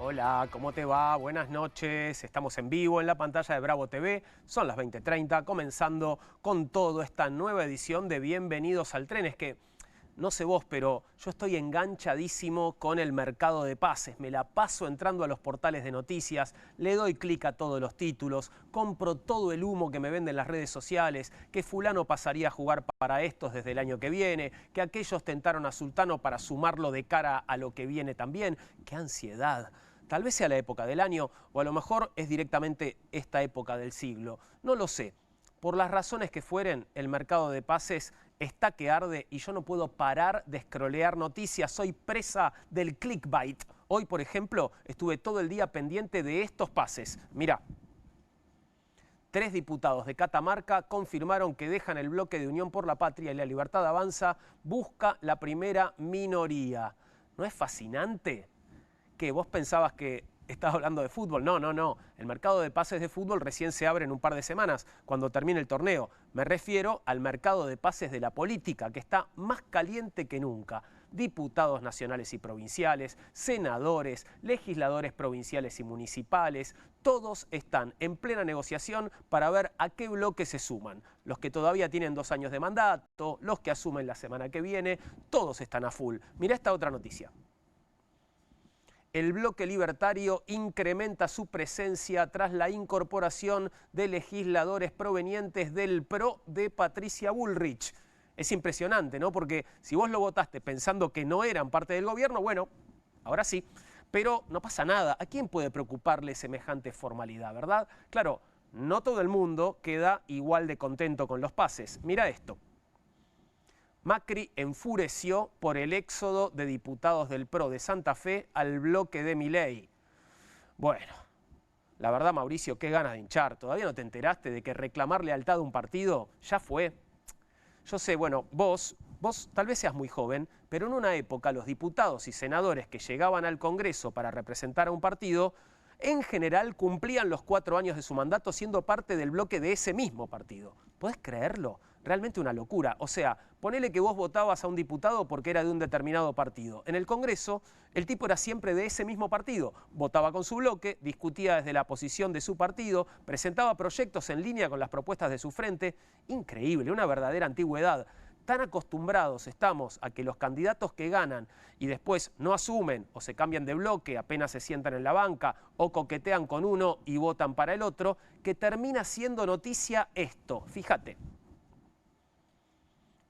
Hola, ¿cómo te va? Buenas noches. Estamos en vivo en la pantalla de Bravo TV. Son las 20:30, comenzando con todo esta nueva edición de Bienvenidos al Tren. Es que, no sé vos, pero yo estoy enganchadísimo con el mercado de pases. Me la paso entrando a los portales de noticias, le doy clic a todos los títulos, compro todo el humo que me venden las redes sociales, que fulano pasaría a jugar para estos desde el año que viene, que aquellos tentaron a Sultano para sumarlo de cara a lo que viene también. ¡Qué ansiedad! Tal vez sea la época del año o a lo mejor es directamente esta época del siglo. No lo sé. Por las razones que fueren, el mercado de pases está que arde y yo no puedo parar de scrollear noticias. Soy presa del clickbait. Hoy, por ejemplo, estuve todo el día pendiente de estos pases. Mirá. 3 diputados de Catamarca confirmaron que dejan el bloque de Unión por la Patria y la Libertad Avanza busca la primera minoría. ¿No es fascinante? ¿Qué? ¿Vos pensabas que estaba hablando de fútbol? No, no, no. El mercado de pases de fútbol recién se abre en un par de semanas, cuando termine el torneo. Me refiero al mercado de pases de la política, que está más caliente que nunca. Diputados nacionales y provinciales, senadores, legisladores provinciales y municipales, todos están en plena negociación para ver a qué bloque se suman. Los que todavía tienen 2 años de mandato, los que asumen la semana que viene, todos están a full. Mirá esta otra noticia. El bloque libertario incrementa su presencia tras la incorporación de legisladores provenientes del PRO de Patricia Bullrich. Es impresionante, ¿no? Porque si vos lo votaste pensando que no eran parte del gobierno, bueno, ahora sí. Pero no pasa nada. ¿A quién puede preocuparle semejante formalidad, verdad? Claro, no todo el mundo queda igual de contento con los pases. Mira esto. Macri enfureció por el éxodo de diputados del PRO de Santa Fe al bloque de Milei. Bueno, la verdad, Mauricio, qué ganas de hinchar. ¿Todavía no te enteraste de que reclamar lealtad a un partido ya fue? Yo sé, bueno, vos tal vez seas muy joven, pero en una época los diputados y senadores que llegaban al Congreso para representar a un partido, en general cumplían los 4 años de su mandato siendo parte del bloque de ese mismo partido. ¿Podés creerlo? Realmente una locura. O sea, ponele que vos votabas a un diputado porque era de un determinado partido. En el Congreso, el tipo era siempre de ese mismo partido. Votaba con su bloque, discutía desde la posición de su partido, presentaba proyectos en línea con las propuestas de su frente. Increíble, una verdadera antigüedad. Tan acostumbrados estamos a que los candidatos que ganan y después no asumen o se cambian de bloque, apenas se sientan en la banca o coquetean con uno y votan para el otro, que termina siendo noticia esto. Fíjate.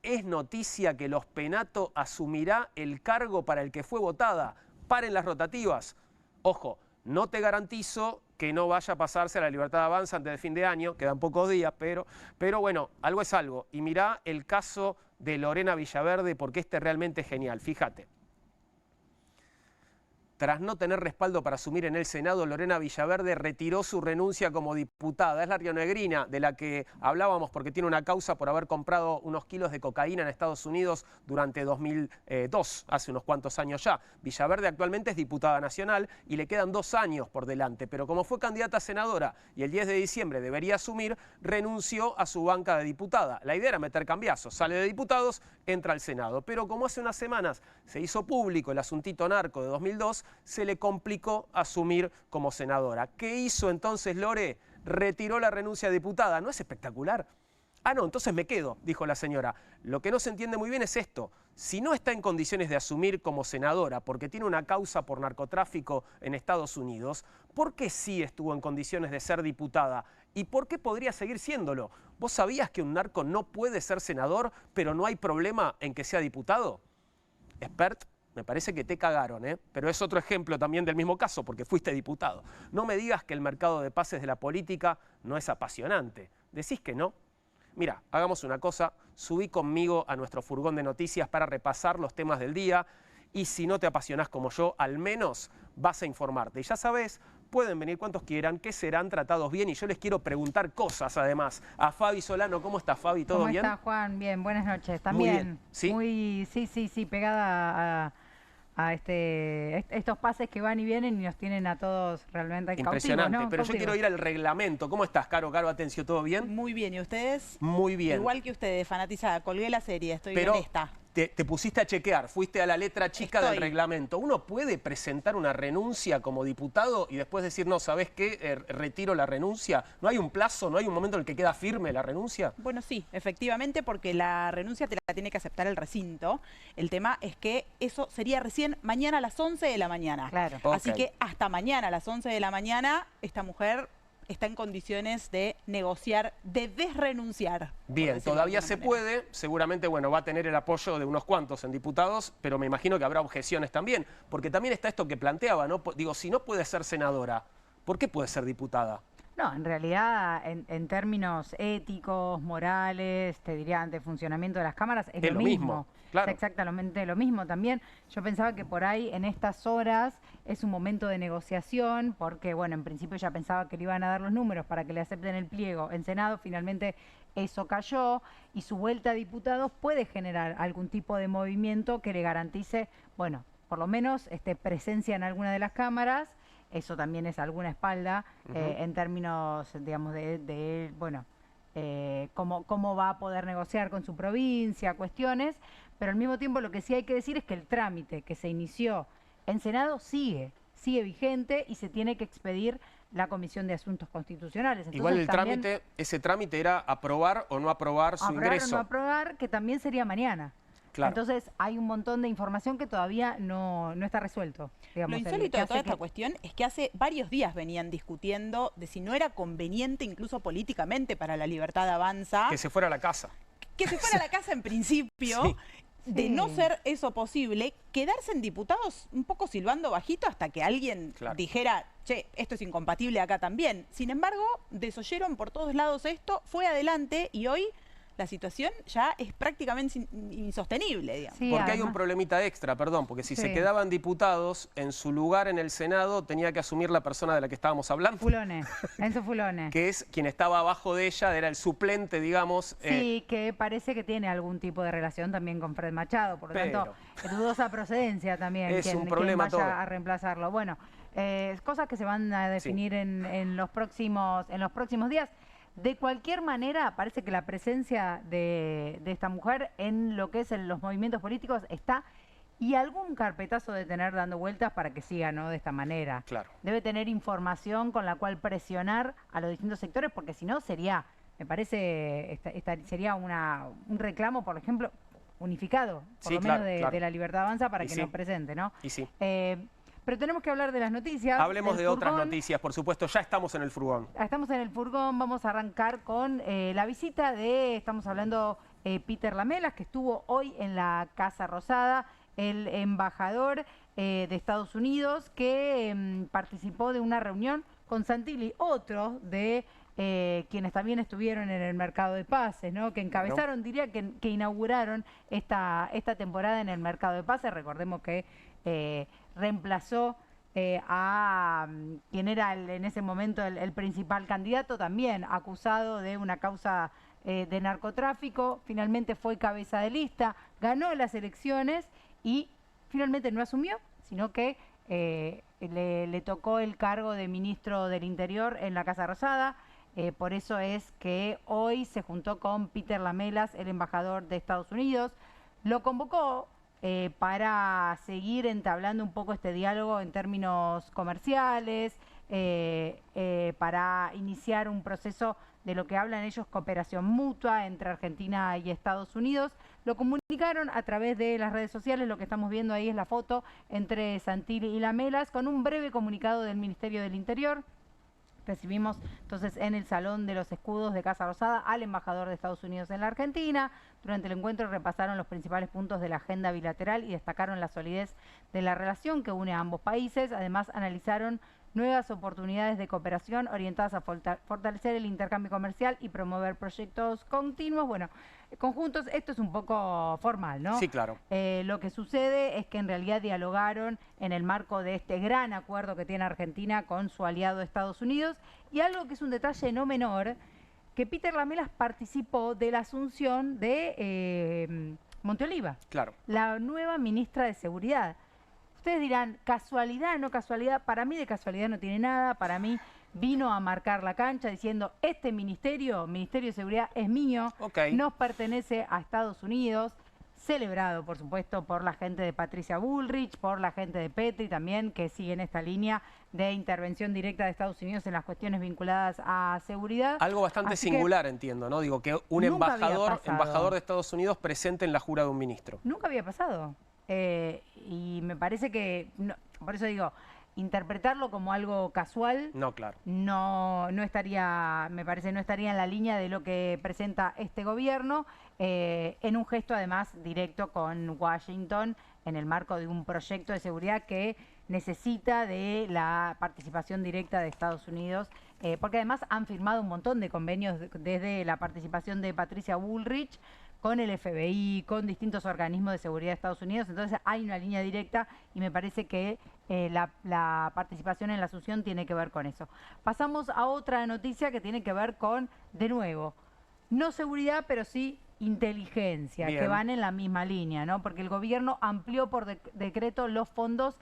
Es noticia que los Penato asumirá el cargo para el que fue votada. Paren las rotativas. Ojo, no te garantizo que no vaya a pasarse a la Libertad Avanza antes del fin de año, quedan pocos días, pero bueno, algo es algo. Y mirá el caso de Lorena Villaverde, porque este realmente es genial, fíjate. Tras no tener respaldo para asumir en el Senado, Lorena Villaverde retiró su renuncia como diputada. Es la rionegrina de la que hablábamos porque tiene una causa por haber comprado unos kilos de cocaína en Estados Unidos durante 2002, hace unos cuantos años ya. Villaverde actualmente es diputada nacional y le quedan 2 años por delante, pero como fue candidata a senadora y el 10 de diciembre debería asumir, renunció a su banca de diputada. La idea era meter cambiazos, sale de diputados, entra al Senado. Pero como hace unas semanas se hizo público el asuntito narco de 2002, se le complicó asumir como senadora. ¿Qué hizo entonces Lore? Retiró la renuncia a diputada. ¿No es espectacular? Ah, no, entonces me quedo, dijo la señora. Lo que no se entiende muy bien es esto. Si no está en condiciones de asumir como senadora porque tiene una causa por narcotráfico en Estados Unidos, ¿por qué sí estuvo en condiciones de ser diputada? ¿Y por qué podría seguir siéndolo? ¿Vos sabías que un narco no puede ser senador, pero no hay problema en que sea diputado? Expert, me parece que te cagaron, ¿eh? Pero es otro ejemplo también del mismo caso, porque fuiste diputado. No me digas que el mercado de pases de la política no es apasionante. ¿Decís que no? Mira, hagamos una cosa, subí conmigo a nuestro furgón de noticias para repasar los temas del día y si no te apasionás como yo, al menos vas a informarte. Y ya sabés, pueden venir cuantos quieran, que serán tratados bien y yo les quiero preguntar cosas además. A Fabi Solano, ¿cómo estás, Fabi? ¿Todo bien? ¿Cómo está, Juan? Bien, buenas noches. También. Muy bien. ¿Sí? Muy, sí, pegada a estos pases que van y vienen y nos tienen a todos realmente impresionante, cautivos, ¿no? pero yo quiero ir al reglamento. ¿Cómo estás, Caro? Caro Atencio, ¿todo bien? Muy bien, ¿y ustedes? Muy bien. Igual que ustedes, fanatizada. Colgué la serie, estoy pero en esta. te pusiste a chequear, fuiste a la letra chica del Estoy. reglamento. ¿Uno puede presentar una renuncia como diputado y después decir, no, ¿sabés qué? Retiro la renuncia. ¿No hay un plazo, no hay un momento en el que queda firme la renuncia? Bueno, sí, efectivamente, porque la renuncia te la tiene que aceptar el recinto. El tema es que eso sería recién mañana a las 11 de la mañana. Claro. Así Ok. que hasta mañana a las 11 de la mañana, esta mujer está en condiciones de negociar, de desrenunciar. por Bien, decirlo de todavía alguna se manera. puede, seguramente, bueno, va a tener el apoyo de unos cuantos en diputados, pero me imagino que habrá objeciones también, porque también está esto que planteaba, ¿no? Digo, si no puede ser senadora, ¿por qué puede ser diputada? No, en realidad, en términos éticos, morales, te diría, ante el funcionamiento de las cámaras, es lo mismo. claro. Es exactamente lo mismo también. Yo pensaba que por ahí, en estas horas, es un momento de negociación, porque, bueno, en principio ya pensaba que le iban a dar los números para que le acepten el pliego en Senado. Finalmente eso cayó y su vuelta a diputados puede generar algún tipo de movimiento que le garantice, bueno, por lo menos presencia en alguna de las cámaras. Eso también es alguna espalda en términos, digamos, bueno, cómo va a poder negociar con su provincia, cuestiones, pero al mismo tiempo lo que sí hay que decir es que el trámite que se inició en Senado sigue vigente y se tiene que expedir la Comisión de Asuntos Constitucionales. Entonces, Igual también ese trámite era aprobar o no aprobar su aprobar ingreso. o no aprobar, que también sería mañana. Claro. Entonces hay un montón de información que todavía no está resuelto. Digamos, Lo el insólito que de hace toda esta que- cuestión es que hace varios días venían discutiendo de si no era conveniente, incluso políticamente, para la Libertad Avanza, Que se fuera a la casa. que se fuera a la casa en principio. Sí. De Sí. no ser eso posible, quedarse en diputados un poco silbando bajito hasta que alguien Claro. dijera, che, esto es incompatible acá también. Sin embargo, desoyeron por todos lados esto, fue adelante y hoy la situación ya es prácticamente insostenible, digamos. Sí, Porque hay un además- problemita extra, perdón, porque si se Sí. quedaban diputados, en su lugar en el Senado tenía que asumir la persona de la que estábamos hablando, Fulone, Enzo Fulone. que es quien estaba abajo de ella, era el suplente, digamos. Sí, que parece que tiene algún tipo de relación también con Fred Machado, por lo tanto, dudosa procedencia también Es un problema quien vaya todo. a reemplazarlo. Bueno, cosas que se van a definir en los próximos días. De cualquier manera, parece que la presencia de esta mujer en lo que es los movimientos políticos está, y algún carpetazo de tener dando vueltas para que siga, ¿no? De esta manera. Claro. Debe tener información con la cual presionar a los distintos sectores, porque si no sería, me parece, sería un reclamo, por ejemplo, unificado, por Sí, lo claro, menos claro. de la Libertad Avanza para Y que sí. nos presente, ¿no? Y sí. Pero tenemos que hablar de las noticias. Hablemos del de otras furgón. noticias, por supuesto, ya estamos en el furgón. Estamos en el furgón, vamos a arrancar con la visita estamos hablando, Peter Lamelas, que estuvo hoy en la Casa Rosada, el embajador de Estados Unidos, que participó de una reunión con Santilli, otro de quienes también estuvieron en el mercado de pases, ¿no? Que encabezaron, diría que inauguraron esta temporada en el mercado de pases. Recordemos que reemplazó a quien era en ese momento el principal candidato, también acusado de una causa de narcotráfico. Finalmente fue cabeza de lista, ganó las elecciones y finalmente no asumió, sino que le tocó el cargo de ministro del Interior en la Casa Rosada. Por eso es que hoy se juntó con Peter Lamelas, el embajador de Estados Unidos. Lo convocó para seguir entablando un poco este diálogo en términos comerciales, para iniciar un proceso de lo que hablan ellos, cooperación mutua entre Argentina y Estados Unidos. Lo comunicaron a través de las redes sociales, lo que estamos viendo ahí es la foto entre Santilli y Lamelas, con un breve comunicado del Ministerio del Interior. Recibimos entonces en el Salón de los Escudos de Casa Rosada al embajador de Estados Unidos en la Argentina. Durante el encuentro repasaron los principales puntos de la agenda bilateral y destacaron la solidez de la relación que une a ambos países. Además, analizaron nuevas oportunidades de cooperación orientadas a fortalecer el intercambio comercial y promover proyectos continuos. Bueno, conjuntos, esto es un poco formal, ¿no? Sí, claro. Lo que sucede es que en realidad dialogaron en el marco de este gran acuerdo que tiene Argentina con su aliado Estados Unidos, y algo que es un detalle no menor, que Peter Lamelas participó de la asunción de Monteoliva, Claro. la nueva ministra de Seguridad. Ustedes dirán, ¿casualidad, no casualidad? Para mí de casualidad no tiene nada. Para mí vino a marcar la cancha diciendo, este ministerio, Ministerio de Seguridad, es mío, Ok. nos pertenece a Estados Unidos. celebrado, por supuesto, por la gente de Patricia Bullrich, por la gente de Petri también, que siguen esta línea de intervención directa de Estados Unidos en las cuestiones vinculadas a seguridad. Algo bastante singular, entiendo, ¿no? Digo, que un embajador de Estados Unidos presente en la jura de un ministro. Nunca había pasado. Y me parece que, por eso digo, interpretarlo como algo casual no, claro. no estaría, me parece, no estaría en la línea de lo que presenta este gobierno, en un gesto además directo con Washington en el marco de un proyecto de seguridad que necesita de la participación directa de Estados Unidos, porque además han firmado un montón de convenios desde la participación de Patricia Bullrich con el FBI, con distintos organismos de seguridad de Estados Unidos. Entonces hay una línea directa y me parece que la participación en la asunción tiene que ver con eso. Pasamos a otra noticia que tiene que ver con, de nuevo, no seguridad, pero sí inteligencia, Bien. que van en la misma línea, ¿no? Porque el gobierno amplió por decreto los fondos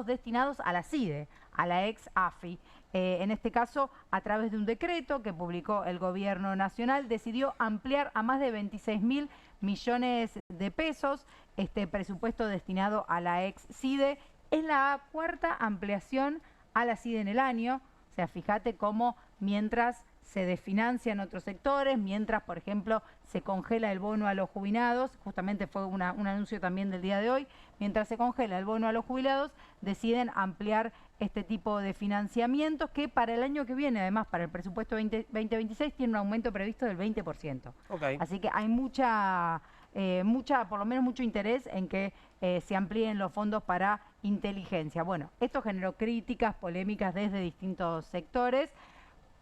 destinados a la CIDE, a la ex AFI. En este caso, a través de un decreto que publicó el gobierno nacional, decidió ampliar a más de 26.000 millones de pesos este presupuesto destinado a la ex CIDE. Es la cuarta ampliación a la CIDE en el año. O sea, fíjate cómo mientras se desfinancian otros sectores, mientras, por ejemplo, se congela el bono a los jubilados, justamente fue un anuncio también del día de hoy, mientras se congela el bono a los jubilados, deciden ampliar este tipo de financiamientos que para el año que viene, además para el presupuesto 2026, tiene un aumento previsto del 20%. Okay. Así que hay por lo menos mucho interés en que se amplíen los fondos para inteligencia. Bueno, esto generó críticas, polémicas desde distintos sectores,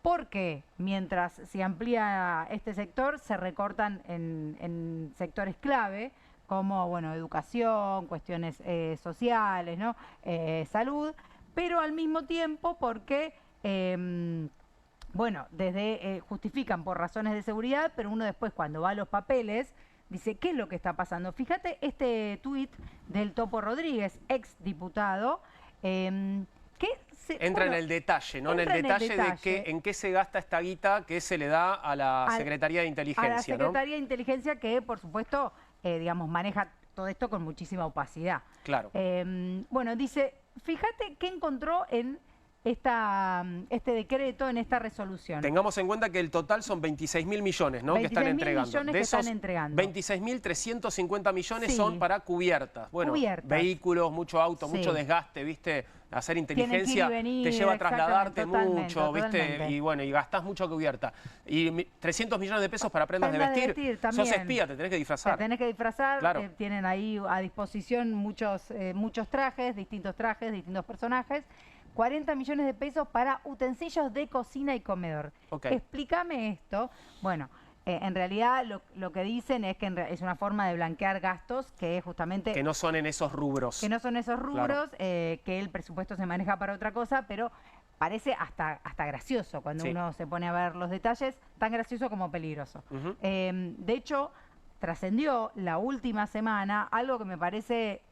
porque mientras se amplía este sector, se recortan en sectores clave, como bueno, educación, cuestiones sociales, ¿no? Salud, pero al mismo tiempo porque, bueno, justifican por razones de seguridad, pero uno después cuando va a los papeles dice, ¿qué es lo que está pasando? Fíjate este tuit del Topo Rodríguez, ex diputado, que entra en el detalle, ¿no? En el detalle de en qué se gasta esta guita que se le da a la Secretaría de Inteligencia, ¿no? A la Secretaría de Inteligencia que, por supuesto, digamos, maneja todo esto con muchísima opacidad. Claro. Bueno, dice, fíjate qué encontró en este decreto, en esta resolución. Tengamos en cuenta que el total son 26.000 millones, ¿no? Que están entregando. De esos 26.350 millones son para cubiertas. Bueno, vehículos, mucho auto, mucho desgaste, ¿viste? Hacer inteligencia te lleva a trasladarte mucho, ¿viste? Y bueno, y gastás mucha cubierta. Y 300 millones de pesos para prendas de vestir. Sos espía, te tenés que disfrazar. Te tenés que disfrazar, claro. Tienen ahí a disposición muchos trajes, distintos personajes. 40 millones de pesos para utensilios de cocina y comedor. Okay. Explícame esto. Bueno, en realidad lo que dicen es que es una forma de blanquear gastos que justamente... Que no son en esos rubros. Que no son esos rubros, claro. Que el presupuesto se maneja para otra cosa, pero parece hasta gracioso cuando uno se pone a ver los detalles, tan gracioso como peligroso. De hecho, trascendió la última semana algo que me parece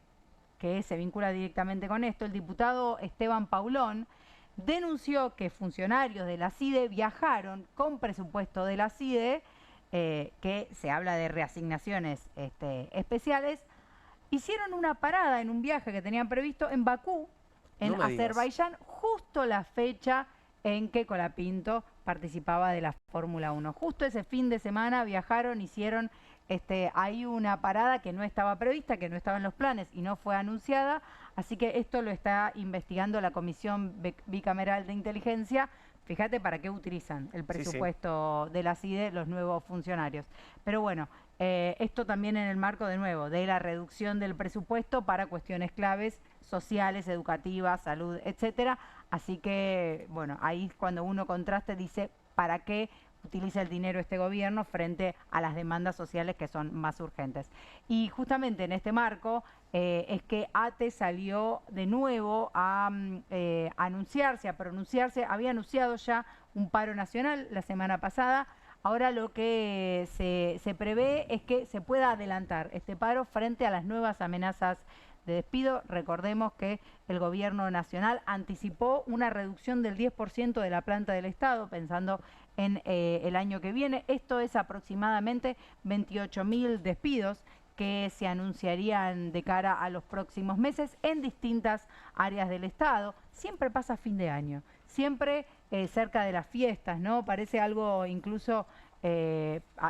que se vincula directamente con esto. El diputado Esteban Paulón denunció que funcionarios de la CIDE viajaron con presupuesto de la CIDE, que se habla de reasignaciones especiales, hicieron una parada en un viaje que tenían previsto en Bakú, en Azerbaiyán, justo la fecha en que Colapinto participaba de la Fórmula 1. Justo ese fin de semana viajaron, hicieron hay una parada que no estaba prevista, que no estaba en los planes y no fue anunciada, así que esto lo está investigando la Comisión Bicameral de Inteligencia. Fíjate para qué utilizan el presupuesto de la CIDE los nuevos funcionarios. Pero bueno, esto también en el marco, de nuevo, de la reducción del presupuesto para cuestiones claves sociales, educativas, salud, etcétera. Así que, bueno, ahí cuando uno contraste dice, ¿para qué utiliza el dinero este gobierno frente a las demandas sociales que son más urgentes? Y justamente en este marco es que ATE salió de nuevo a anunciarse, a pronunciarse. Había anunciado ya un paro nacional la semana pasada. Ahora lo que se prevé es que se pueda adelantar este paro frente a las nuevas amenazas de despido. Recordemos que el gobierno nacional anticipó una reducción del 10% de la planta del Estado, pensando en el año que viene. Esto es aproximadamente 28.000 despidos que se anunciarían de cara a los próximos meses en distintas áreas del Estado. Siempre pasa a fin de año, siempre cerca de las fiestas, ¿no? Parece algo incluso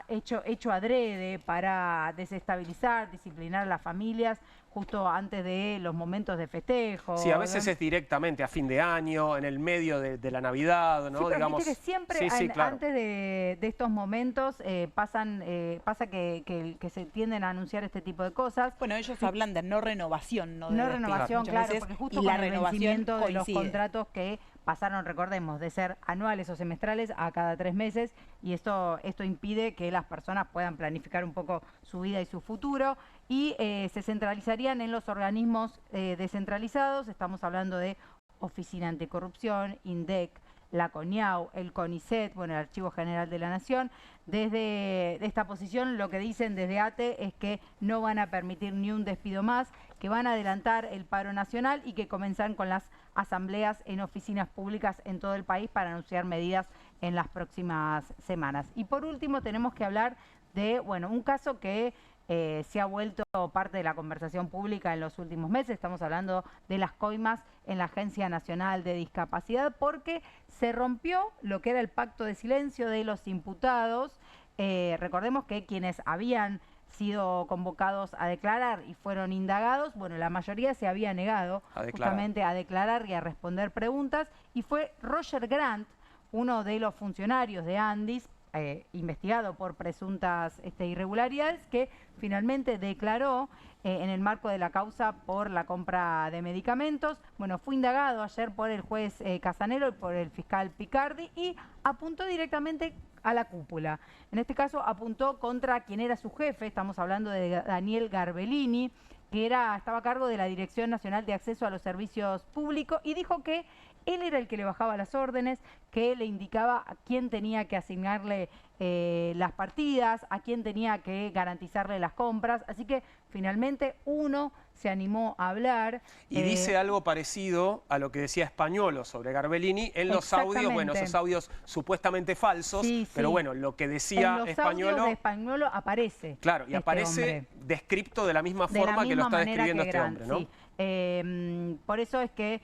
hecho adrede para desestabilizar, disciplinar a las familias justo antes de los momentos de festejo. Sí, a veces es directamente a fin de año, en el medio de la Navidad, ¿no? Sí, pero Digamos, viste que siempre claro. antes de estos momentos pasa que se tienden a anunciar este tipo de cosas. Bueno, ellos hablan de no renovación, no de No despido renovación, muchas claro, veces, porque justo y con la el renovación vencimiento de los coincide. contratos que pasaron, recordemos, de ser anuales o semestrales a cada 3 meses, y esto impide que las personas puedan planificar un poco su vida y su futuro, y se centralizarían en los organismos descentralizados. Estamos hablando de Oficina Anticorrupción, INDEC, la CONIAU, el CONICET, bueno, el Archivo General de la Nación. Desde esta posición lo que dicen desde ATE es que no van a permitir ni un despido más, que van a adelantar el paro nacional y que comenzarán con las asambleas en oficinas públicas en todo el país para anunciar medidas en las próximas semanas. Y por último tenemos que hablar de, bueno, un caso que se ha vuelto parte de la conversación pública en los últimos meses. Estamos hablando de las coimas en la Agencia Nacional de Discapacidad, porque se rompió lo que era el pacto de silencio de los imputados. Recordemos que quienes habían sido convocados a declarar y fueron indagados, bueno, la mayoría se había negado justamente a declarar y a responder preguntas, y fue Roger Grant, uno de los funcionarios de Andis, investigado por presuntas irregularidades, que finalmente declaró en el marco de la causa por la compra de medicamentos. Bueno, fue indagado ayer por el juez Casanero y por el fiscal Picardi, y apuntó directamente a la cúpula. En este caso apuntó contra quien era su jefe. Estamos hablando de Daniel Garbellini, que estaba a cargo de la Dirección Nacional de Acceso a los Servicios Públicos, y dijo que él era el que le bajaba las órdenes, que le indicaba a quién tenía que asignarle las partidas, a quién tenía que garantizarle las compras. Así que finalmente uno se animó a hablar. Y dice algo parecido a lo que decía Spagnolo sobre Garbellini en los audios, bueno, esos audios supuestamente falsos, sí, pero bueno, lo que decía en los Spagnolo... audios de Spagnolo aparece. Claro, y aparece descripto de la misma forma que lo está describiendo este hombre, ¿no? Sí. Por eso es que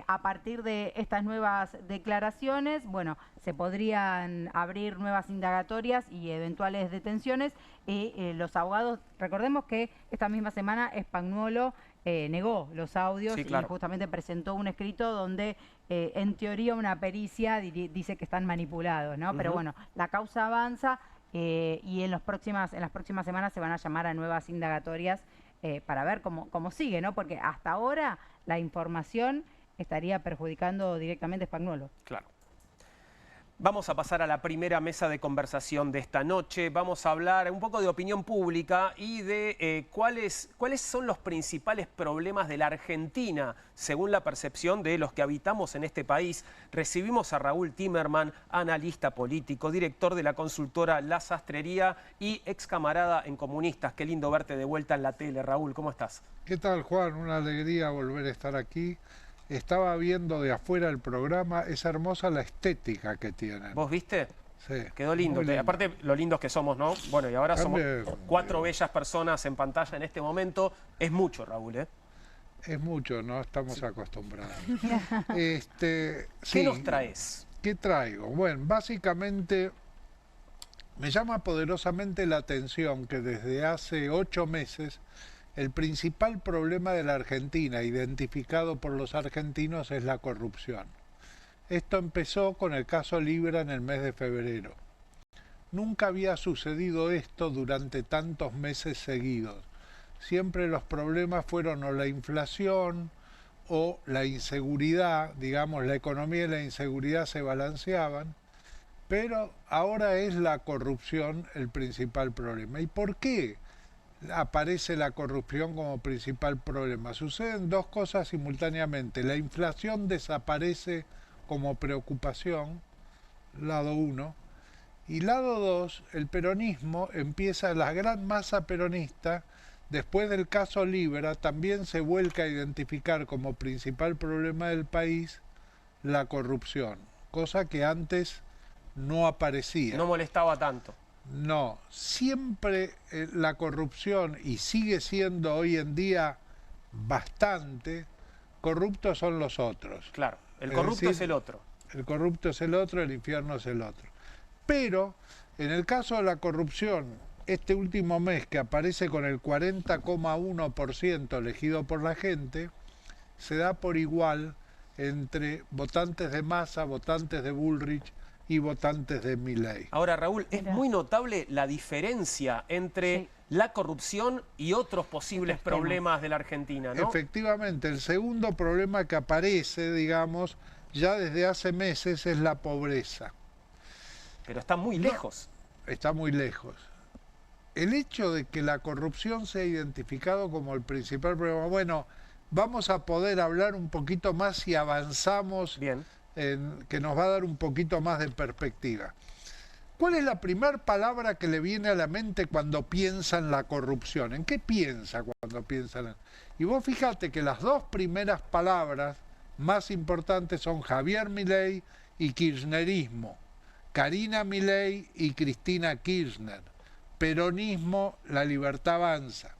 a partir de estas nuevas declaraciones, bueno, se podrían abrir nuevas indagatorias y eventuales detenciones, y los abogados, recordemos que esta misma semana Spagnolo negó los audios, sí, claro, y justamente presentó un escrito donde en teoría una pericia dice que están manipulados, ¿no? Pero bueno, la causa avanza y en las próximas semanas se van a llamar a nuevas indagatorias para ver cómo sigue, ¿no? Porque hasta ahora la información estaría perjudicando directamente a Spagnolo. Claro. Vamos a pasar a la primera mesa de conversación de esta noche. Vamos a hablar un poco de opinión pública y de cuáles son los principales problemas de la Argentina, según la percepción de los que habitamos en este país. Recibimos a Raúl Timerman, analista político, director de la consultora La Sastrería y ex camarada en Comunistas. Qué lindo verte de vuelta en la tele, Raúl. ¿Cómo estás? ¿Qué tal, Juan? Una alegría volver a estar aquí. Estaba viendo de afuera el programa, es hermosa la estética que tienen. ¿Vos viste? Sí. Quedó lindo. Aparte, lo lindos que somos, ¿no? Bueno, y ahora somos 4 bellas personas en pantalla en este momento. Es mucho, Raúl, ¿eh? Es mucho, no estamos acostumbrados. ¿Qué nos traes? ¿Qué traigo? Bueno, básicamente me llama poderosamente la atención que desde hace 8 meses el principal problema de la Argentina, identificado por los argentinos, es la corrupción. Esto empezó con el caso Libra en el mes de febrero. Nunca había sucedido esto durante tantos meses seguidos. Siempre los problemas fueron o la inflación o la inseguridad, digamos, la economía y la inseguridad se balanceaban, pero ahora es la corrupción el principal problema. ¿Y por qué aparece la corrupción como principal problema? Suceden dos cosas simultáneamente. La inflación desaparece como preocupación, lado 1, y lado 2, el peronismo empieza, la gran masa peronista, después del caso Libra, también se vuelca a identificar como principal problema del país la corrupción, cosa que antes no aparecía. No molestaba tanto. No, siempre la corrupción, y sigue siendo hoy en día bastante, corruptos son los otros. Claro, el Es corrupto decir, es el otro. El corrupto es el otro, el infierno es el otro. Pero en el caso de la corrupción, este último mes que aparece con el 40,1% elegido por la gente, se da por igual entre votantes de Massa, votantes de Bullrich y votantes de Milei. Ahora, Raúl, es Mirá. muy notable la diferencia entre Sí. la corrupción y otros posibles Otros temas. problemas de la Argentina, ¿no? Efectivamente, el segundo problema que aparece, digamos, ya desde hace meses es la pobreza. Pero está muy lejos. Está muy lejos. El hecho de que la corrupción sea identificado como el principal problema, bueno, vamos a poder hablar un poquito más si avanzamos, Bien. que nos va a dar un poquito más de perspectiva. ¿Cuál es la primera palabra que le viene a la mente cuando piensa en la corrupción? ¿En qué piensa cuando piensa en... Y vos fíjate que las dos primeras palabras más importantes son Javier Milei y kirchnerismo. Karina Milei y Cristina Kirchner. Peronismo, la libertad avanza.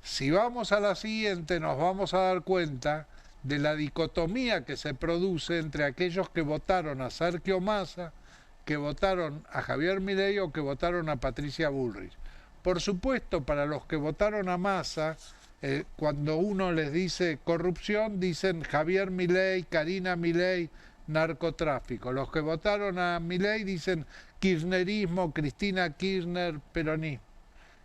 Si vamos a la siguiente, nos vamos a dar cuenta de la dicotomía que se produce entre aquellos que votaron a Sergio Massa, que votaron a Javier Milei o que votaron a Patricia Bullrich. Por supuesto, para los que votaron a Massa, cuando uno les dice corrupción, dicen Javier Milei, Karina Milei, narcotráfico. Los que votaron a Milei dicen kirchnerismo, Cristina Kirchner, peronismo.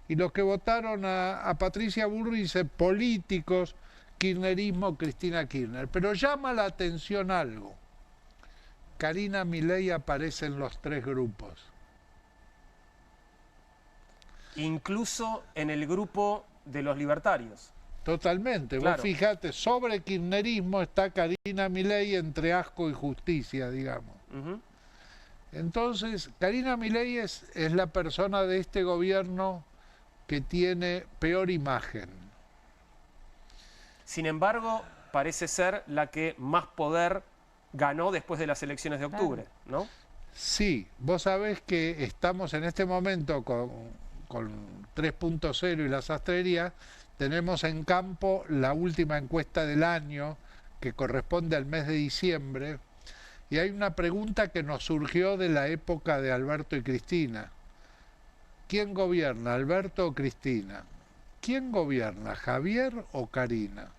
Y los que votaron a Patricia Bullrich dicen políticos, kirchnerismo, Cristina Kirchner. Pero llama la atención algo. Karina Milei aparece en los tres grupos. Incluso en el grupo de los libertarios. Totalmente. Claro. Vos fijate, sobre kirchnerismo está Karina Milei entre asco y justicia, digamos. Ujú. Entonces, Karina Milei es la persona de este gobierno que tiene peor imagen. Sin embargo, parece ser la que más poder ganó después de las elecciones de octubre, ¿no? Sí, vos sabés que estamos en este momento con 3.0 y la sastrería, tenemos en campo la última encuesta del año, que corresponde al mes de diciembre, y hay una pregunta que nos surgió de la época de Alberto y Cristina. ¿Quién gobierna, Alberto o Cristina? ¿Quién gobierna, Javier o Karina?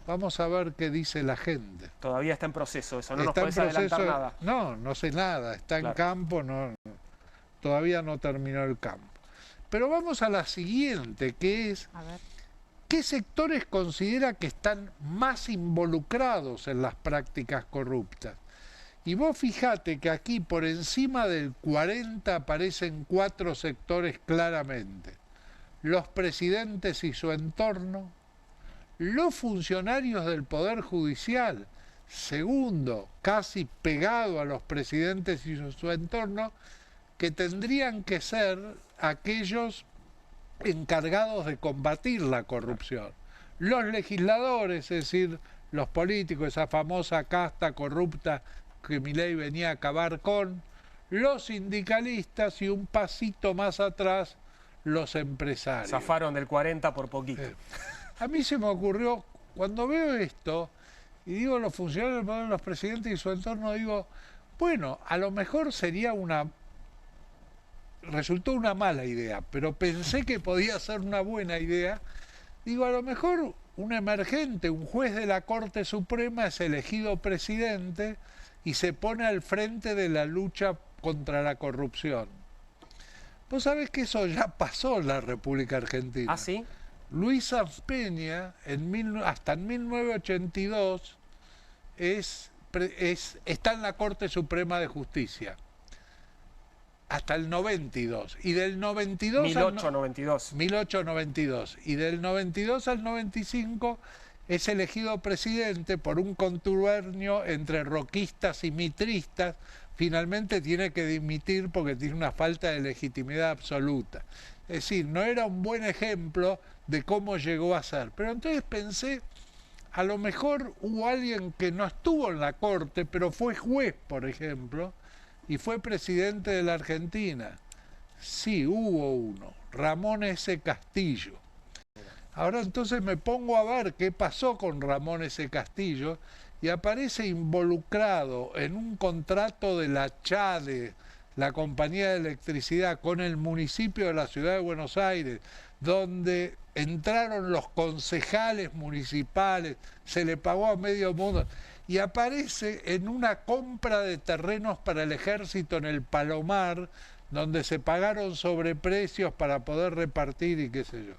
Vamos a ver qué dice la gente. Todavía está en proceso eso, no nos Está en podés adelantar proceso, nada. no, no sé nada, está en Claro. campo, no, todavía no terminó el campo. Pero vamos a la siguiente, que es, A ver. ¿qué sectores considera que están más involucrados en las prácticas corruptas? Y vos fijate que aquí por encima del 40 aparecen 4 sectores claramente. Los presidentes y su entorno, los funcionarios del Poder Judicial, segundo, casi pegado a los presidentes y su entorno, que tendrían que ser aquellos encargados de combatir la corrupción. Los legisladores, es decir, los políticos, esa famosa casta corrupta que Milei venía a acabar con, los sindicalistas y un pasito más atrás, los empresarios. Zafaron del 40 por poquito. A mí se me ocurrió, cuando veo esto, y digo los funcionarios del poder, los presidentes y su entorno, digo, bueno, a lo mejor resultó una mala idea, pero pensé que podía ser una buena idea. Digo, a lo mejor un emergente, un juez de la Corte Suprema es elegido presidente y se pone al frente de la lucha contra la corrupción. Vos sabés que eso ya pasó en la República Argentina. ¿Ah, sí? Luis Sanz Peña, hasta en 1982, está en la Corte Suprema de Justicia. Hasta el 92. Y del 92 1892. 1892. Y del 92 al 95 es elegido presidente por un contubernio entre roquistas y mitristas. Finalmente tiene que dimitir porque tiene una falta de legitimidad absoluta. Es decir, no era un buen ejemplo de cómo llegó a ser. Pero entonces pensé, a lo mejor hubo alguien que no estuvo en la corte, pero fue juez, por ejemplo, y fue presidente de la Argentina. Sí, hubo uno, Ramón S. Castillo. Ahora entonces me pongo a ver qué pasó con Ramón S. Castillo y aparece involucrado en un contrato de la CHADE, la compañía de electricidad, con el municipio de la ciudad de Buenos Aires, donde entraron los concejales municipales, se le pagó a medio mundo, y aparece en una compra de terrenos para el ejército en el Palomar, donde se pagaron sobreprecios para poder repartir y qué sé yo.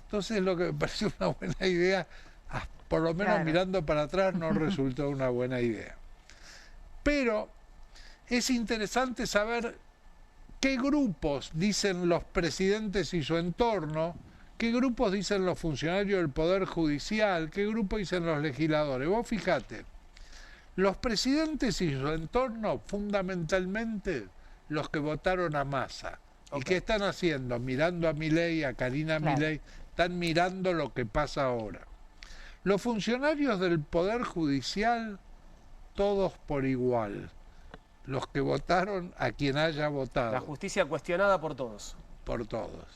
Entonces lo que me pareció una buena idea, por lo menos Claro. mirando para atrás, no resultó una buena idea. Pero es interesante saber qué grupos dicen los presidentes y su entorno, qué grupos dicen los funcionarios del Poder Judicial, qué grupos dicen los legisladores. Vos fíjate, los presidentes y su entorno, fundamentalmente los que votaron a Massa. ¿Y qué están haciendo? Mirando a Milei, a Karina Milei, están mirando lo que pasa ahora. Los funcionarios del Poder Judicial, todos por igual. Los que votaron a quien haya votado. La justicia cuestionada por todos. Por todos.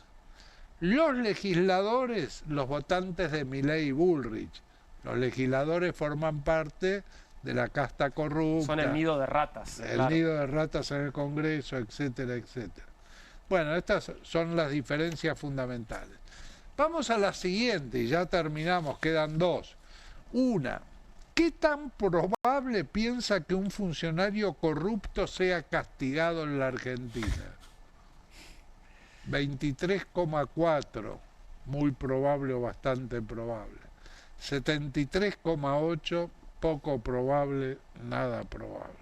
Los legisladores, los votantes de Milei y Bullrich. Los legisladores forman parte de la casta corrupta. Son el nido de ratas. El claro. nido de ratas en el Congreso, etcétera, etcétera. Bueno, estas son las diferencias fundamentales. Vamos a la siguiente y ya terminamos, quedan dos. Una, ¿qué tan probable piensa que un funcionario corrupto sea castigado en la Argentina? 23,4, muy probable o bastante probable. 73,8, poco probable, nada probable.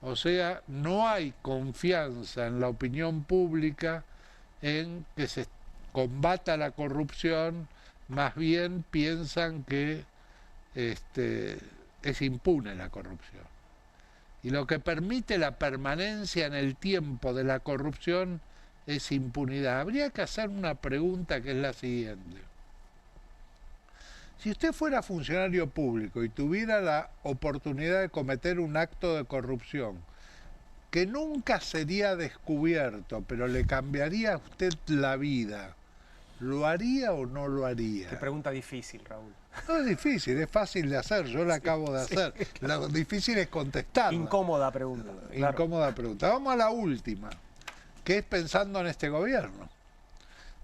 O sea, no hay confianza en la opinión pública en que se combata la corrupción, más bien piensan que es impune la corrupción. Y lo que permite la permanencia en el tiempo de la corrupción es impunidad. Habría que hacer una pregunta que es la siguiente. Si usted fuera funcionario público y tuviera la oportunidad de cometer un acto de corrupción que nunca sería descubierto, pero le cambiaría a usted la vida, ¿lo haría o no lo haría? Qué pregunta difícil, Raúl. No es difícil, es fácil de hacer, yo la acabo de hacer. Lo difícil es contestarla. Incómoda pregunta. Claro. Incómoda pregunta. Vamos a la última, que es pensando en este gobierno.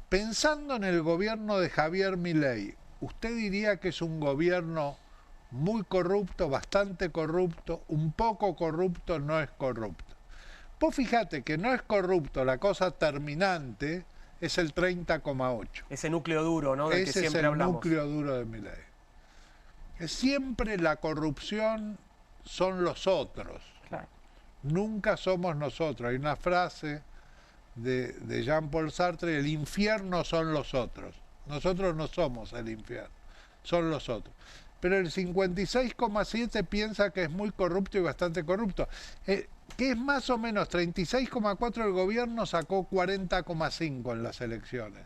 Pensando en el gobierno de Javier Milei, ¿usted diría que es un gobierno muy corrupto, bastante corrupto, un poco corrupto, no es corrupto? Vos fíjate que no es corrupto, la cosa terminante es el 30,8. Ese núcleo duro, ¿no? Del que Ese es siempre el hablamos. núcleo duro de Milei. Siempre la corrupción son los otros. Claro. Nunca somos nosotros. Hay una frase de Jean-Paul Sartre, el infierno son los otros. Nosotros no somos el infierno, son los otros. Pero el 56,7 piensa que es muy corrupto y bastante corrupto. Que es más o menos 36,4, el gobierno sacó 40,5 en las elecciones.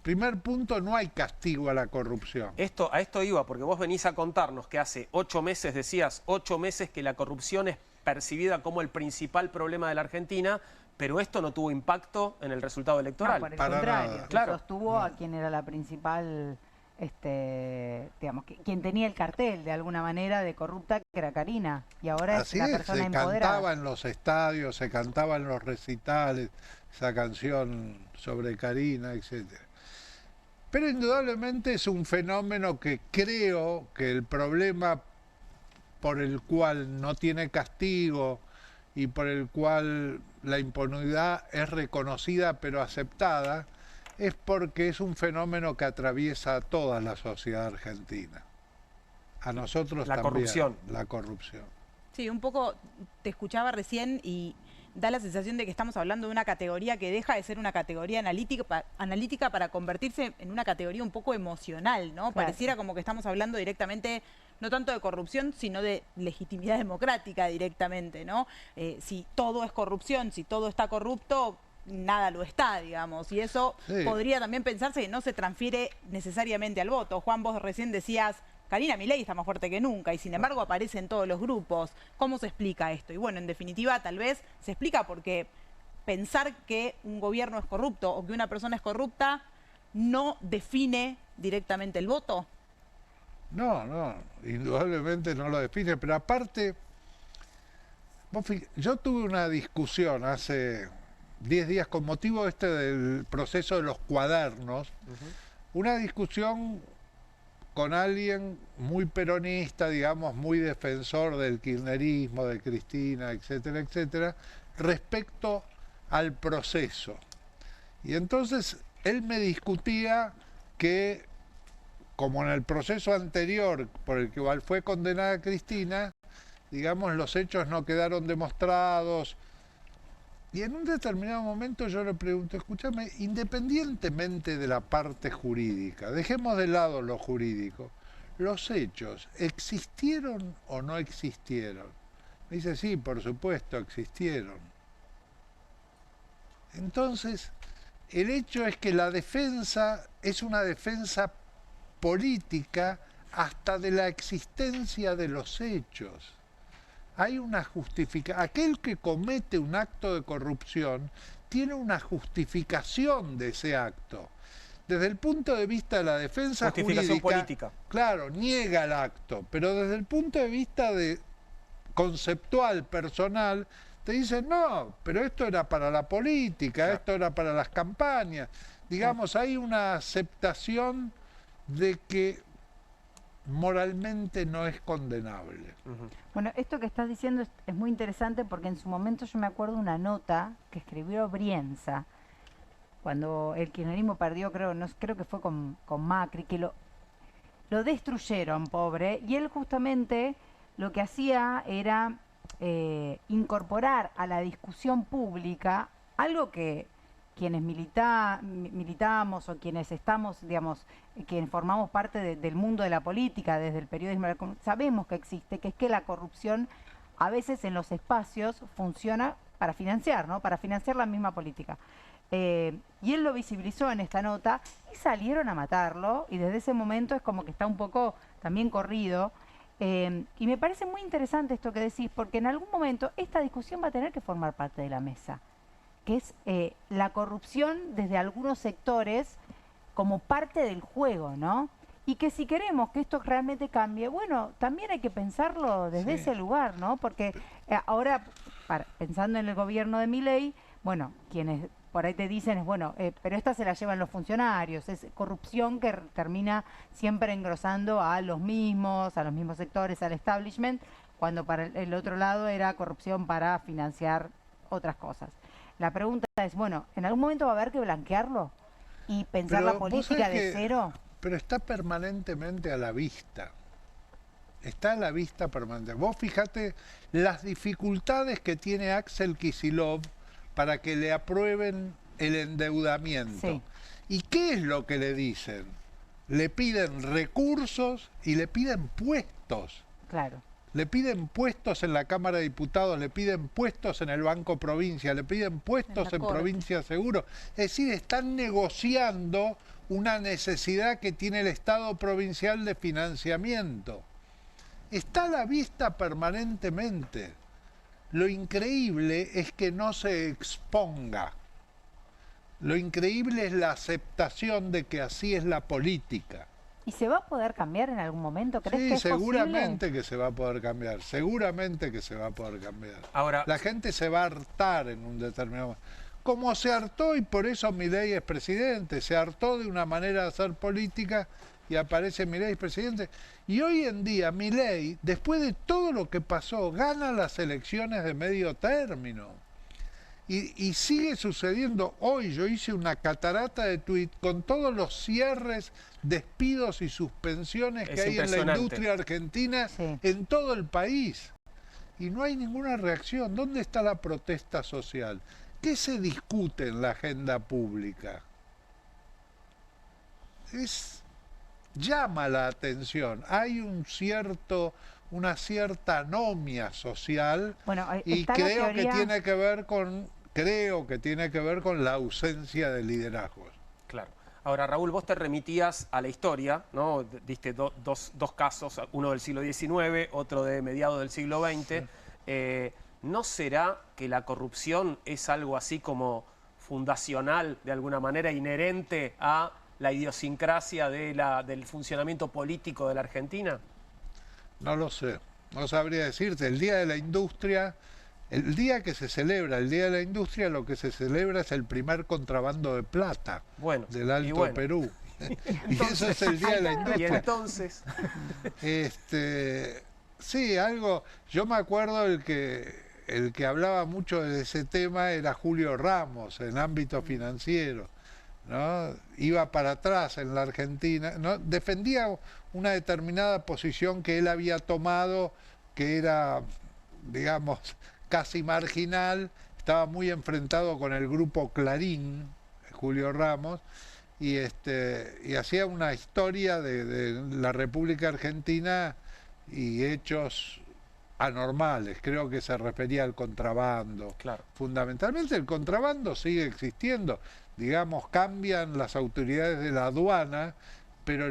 Primer punto, no hay castigo a la corrupción. A esto iba, porque vos venís a contarnos que hace 8 meses, decías, 8 meses que la corrupción es percibida como el principal problema de la Argentina, pero esto no tuvo impacto en el resultado electoral. No, por el Para contrario, nada. Claro. sostuvo a quien era la principal, digamos, quien tenía el cartel de alguna manera de corrupta, que era Karina, y ahora Así es la es, persona se empoderada. cantaba en los estadios, se cantaba en los recitales, esa canción sobre Karina, etcétera. Pero indudablemente es un fenómeno que creo que el problema por el cual no tiene castigo y por el cual la impunidad es reconocida pero aceptada, es porque es un fenómeno que atraviesa a toda la sociedad argentina. A nosotros La también. corrupción. La corrupción. Sí, un poco te escuchaba recién y da la sensación de que estamos hablando de una categoría que deja de ser una categoría analítica para convertirse en una categoría un poco emocional, ¿no? Claro. Pareciera como que estamos hablando directamente, no tanto de corrupción, sino de legitimidad democrática directamente, ¿no? Si todo es corrupción, si todo está corrupto, nada lo está, digamos. Y eso Sí. podría también pensarse que no se transfiere necesariamente al voto. Juan, vos recién decías Karina Milei está más fuerte que nunca y sin embargo aparece en todos los grupos. ¿Cómo se explica esto? Y bueno, en definitiva, tal vez se explica porque pensar que un gobierno es corrupto o que una persona es corrupta no define directamente el voto. No, indudablemente no lo define, pero aparte, yo tuve una discusión hace 10 días con motivo del proceso de los cuadernos, una discusión con alguien muy peronista, digamos, muy defensor del kirchnerismo, de Cristina, etcétera, etcétera, respecto al proceso. Y entonces él me discutía que, como en el proceso anterior por el que fue condenada Cristina, digamos, los hechos no quedaron demostrados. Y en un determinado momento yo le pregunto, escúchame, independientemente de la parte jurídica, dejemos de lado lo jurídico, ¿los hechos existieron o no existieron? Me dice, sí, por supuesto, existieron. Entonces, el hecho es que la defensa es una defensa política hasta de la existencia de los hechos. Hay una justificación. Aquel que comete un acto de corrupción tiene una justificación de ese acto. Desde el punto de vista de la defensa justificación jurídica, política. Claro, niega el acto, pero desde el punto de vista conceptual, personal, te dicen, no, pero esto era para la política, claro, esto era para las campañas. Digamos, hay una aceptación de que moralmente no es condenable. Bueno, esto que estás diciendo es muy interesante porque en su momento yo me acuerdo una nota que escribió Brienza cuando el kirchnerismo perdió, creo que fue con Macri, que lo destruyeron, pobre, y él justamente lo que hacía era incorporar a la discusión pública algo que quienes militamos o quienes estamos, digamos, quienes formamos parte del mundo de la política, desde el periodismo, sabemos que existe, que es que la corrupción a veces en los espacios funciona para financiar, ¿no? Para financiar la misma política. Y él lo visibilizó en esta nota y salieron a matarlo y desde ese momento es como que está un poco también corrido. Y me parece muy interesante esto que decís, porque en algún momento esta discusión va a tener que formar parte de la mesa, que es la corrupción desde algunos sectores como parte del juego, ¿no? Y que si queremos que esto realmente cambie, bueno, también hay que pensarlo desde ese lugar, ¿no? Porque ahora, pensando en el gobierno de Milei, bueno, quienes por ahí te dicen es, bueno, pero esta se la llevan los funcionarios, es corrupción que termina siempre engrosando a los mismos sectores, al establishment, cuando para el otro lado era corrupción para financiar otras cosas. La pregunta es, bueno, ¿en algún momento va a haber que blanquearlo y pensar la política de cero? Pero está permanentemente a la vista. Está a la vista permanente. Vos fíjate las dificultades que tiene Axel Kicillof para que le aprueben el endeudamiento. Sí. ¿Y qué es lo que le dicen? Le piden recursos y le piden puestos. Claro. Le piden puestos en la Cámara de Diputados, le piden puestos en el Banco Provincia, le piden puestos en Provincia Seguro. Es decir, están negociando una necesidad que tiene el Estado provincial de financiamiento. Está a la vista permanentemente. Lo increíble es que no se exponga. Lo increíble es la aceptación de que así es la política. ¿Y se va a poder cambiar en algún momento? ¿Crees que es seguramente posible? Que se va a poder cambiar, seguramente que se va a poder cambiar. Ahora, la gente se va a hartar en un determinado momento. Como se hartó, y por eso Milei es presidente, se hartó de una manera de hacer política y aparece Milei presidente. Y hoy en día Milei, después de todo lo que pasó, gana las elecciones de medio término. Y sigue sucediendo. Hoy yo hice una catarata de tuit con todos los cierres, despidos y suspensiones que hay en la industria argentina en todo el país. Y no hay ninguna reacción. ¿Dónde está la protesta social? ¿Qué se discute en la agenda pública? Llama la atención. Hay una cierta anomia social, bueno, y creo que tiene que ver con la ausencia de liderazgos. Claro. Ahora, Raúl, vos te remitías a la historia, ¿no? Diste dos casos, uno del siglo XIX, otro de mediados del siglo XX. Sí. ¿No será que la corrupción es algo así como fundacional, de alguna manera inherente a la idiosincrasia del funcionamiento político de la Argentina? No lo sé, no sabría decirte. El Día de la Industria, el día que se celebra el Día de la Industria, lo que se celebra es el primer contrabando de plata del Alto Perú. Y eso es el Día de la Industria. Y entonces... Sí, algo... Yo me acuerdo el que hablaba mucho de ese tema era Julio Ramos, en ámbito financiero, ¿no? Iba para atrás en la Argentina, ¿no? Defendía una determinada posición que él había tomado, que era, digamos, casi marginal, estaba muy enfrentado con el grupo Clarín, Julio Ramos, y hacía una historia de la República Argentina y hechos anormales. Creo que se refería al contrabando. Claro. Fundamentalmente el contrabando sigue existiendo. Digamos, cambian las autoridades de la aduana, pero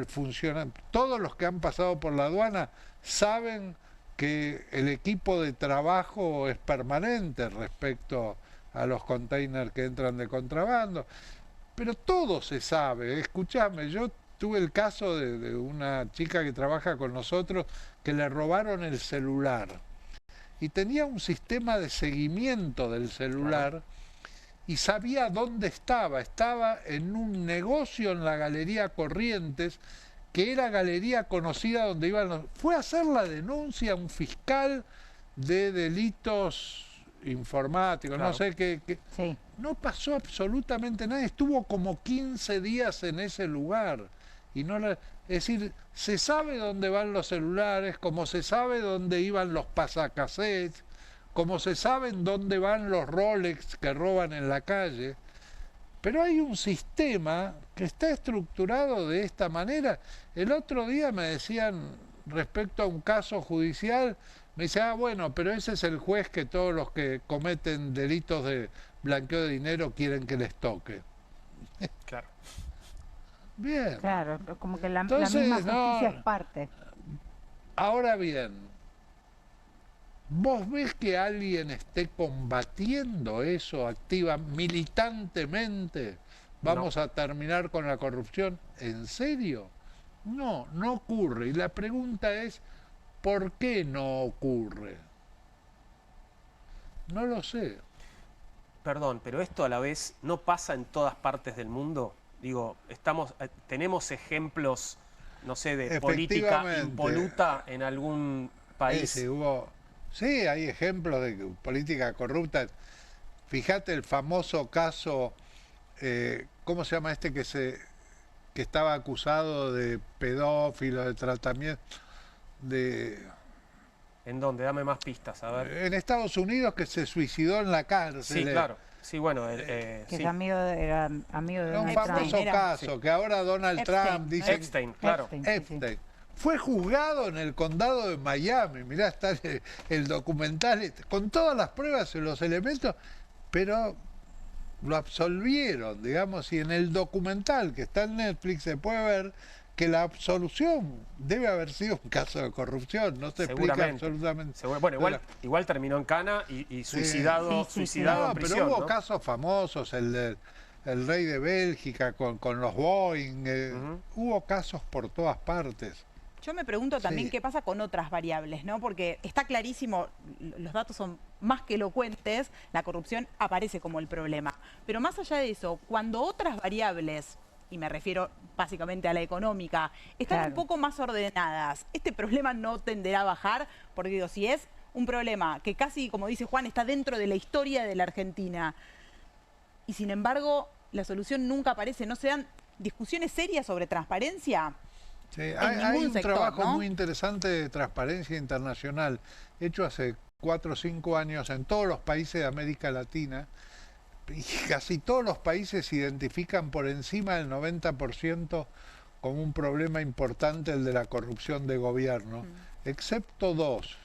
todos los que han pasado por la aduana saben que el equipo de trabajo es permanente respecto a los containers que entran de contrabando. Pero todo se sabe. Escuchame, yo tuve el caso de una chica que trabaja con nosotros que le robaron el celular y tenía un sistema de seguimiento del celular. Claro. Y sabía dónde estaba. Estaba en un negocio en la Galería Corrientes, que era galería conocida donde iban los... Fue a hacer la denuncia a un fiscal de delitos informáticos, claro. No sé qué. Sí. No pasó absolutamente nada. Estuvo como 15 días en ese lugar. Y no es decir, se sabe dónde van los celulares, como se sabe dónde iban los pasacassettes, como se sabe dónde van los Rolex que roban en la calle. Pero hay un sistema que está estructurado de esta manera. El otro día me decían, respecto a un caso judicial, me decían, bueno, pero ese es el juez que todos los que cometen delitos de blanqueo de dinero quieren que les toque. Claro. Bien. Claro, como que la misma justicia es parte. Ahora bien, ¿vos ves que alguien esté combatiendo eso activa, militantemente? ¿Vamos a terminar con la corrupción? ¿En serio? No, no ocurre. Y la pregunta es, ¿por qué no ocurre? No lo sé. Perdón, pero esto a la vez no pasa en todas partes del mundo. Digo, tenemos ejemplos, no sé, de política impoluta en algún país. Sí, hay ejemplos de política corrupta. Fíjate el famoso caso, ¿cómo se llama este que estaba acusado de pedófilo, de tratamiento, ¿En dónde? Dame más pistas, a ver. En Estados Unidos, que se suicidó en la cárcel. Sí, claro. Sí, bueno, que sí. era amigo de un famoso caso, que ahora Donald Trump dice... Epstein, claro. Epstein. Fue juzgado en el condado de Miami, mirá, está el documental, con todas las pruebas y los elementos, pero lo absolvieron, digamos, y en el documental que está en Netflix se puede ver que la absolución debe haber sido un caso de corrupción, no se explica absolutamente. Bueno, igual terminó en cana y suicidado, suicidado en prisión, pero hubo ¿no? casos famosos, el rey de Bélgica con los Boeing, hubo casos por todas partes. Yo me pregunto también qué pasa con otras variables, ¿no? Porque está clarísimo, los datos son más que elocuentes, la corrupción aparece como el problema. Pero más allá de eso, cuando otras variables, y me refiero básicamente a la económica, están un poco más ordenadas, este problema no tenderá a bajar, porque digo, si es un problema que casi, como dice Juan, está dentro de la historia de la Argentina, y sin embargo la solución nunca aparece, no se dan discusiones serias sobre transparencia. Sí, hay un trabajo muy interesante de transparencia internacional, hecho hace 4 o 5 años en todos los países de América Latina, y casi todos los países identifican por encima del 90% como un problema importante el de la corrupción de gobierno, excepto 2,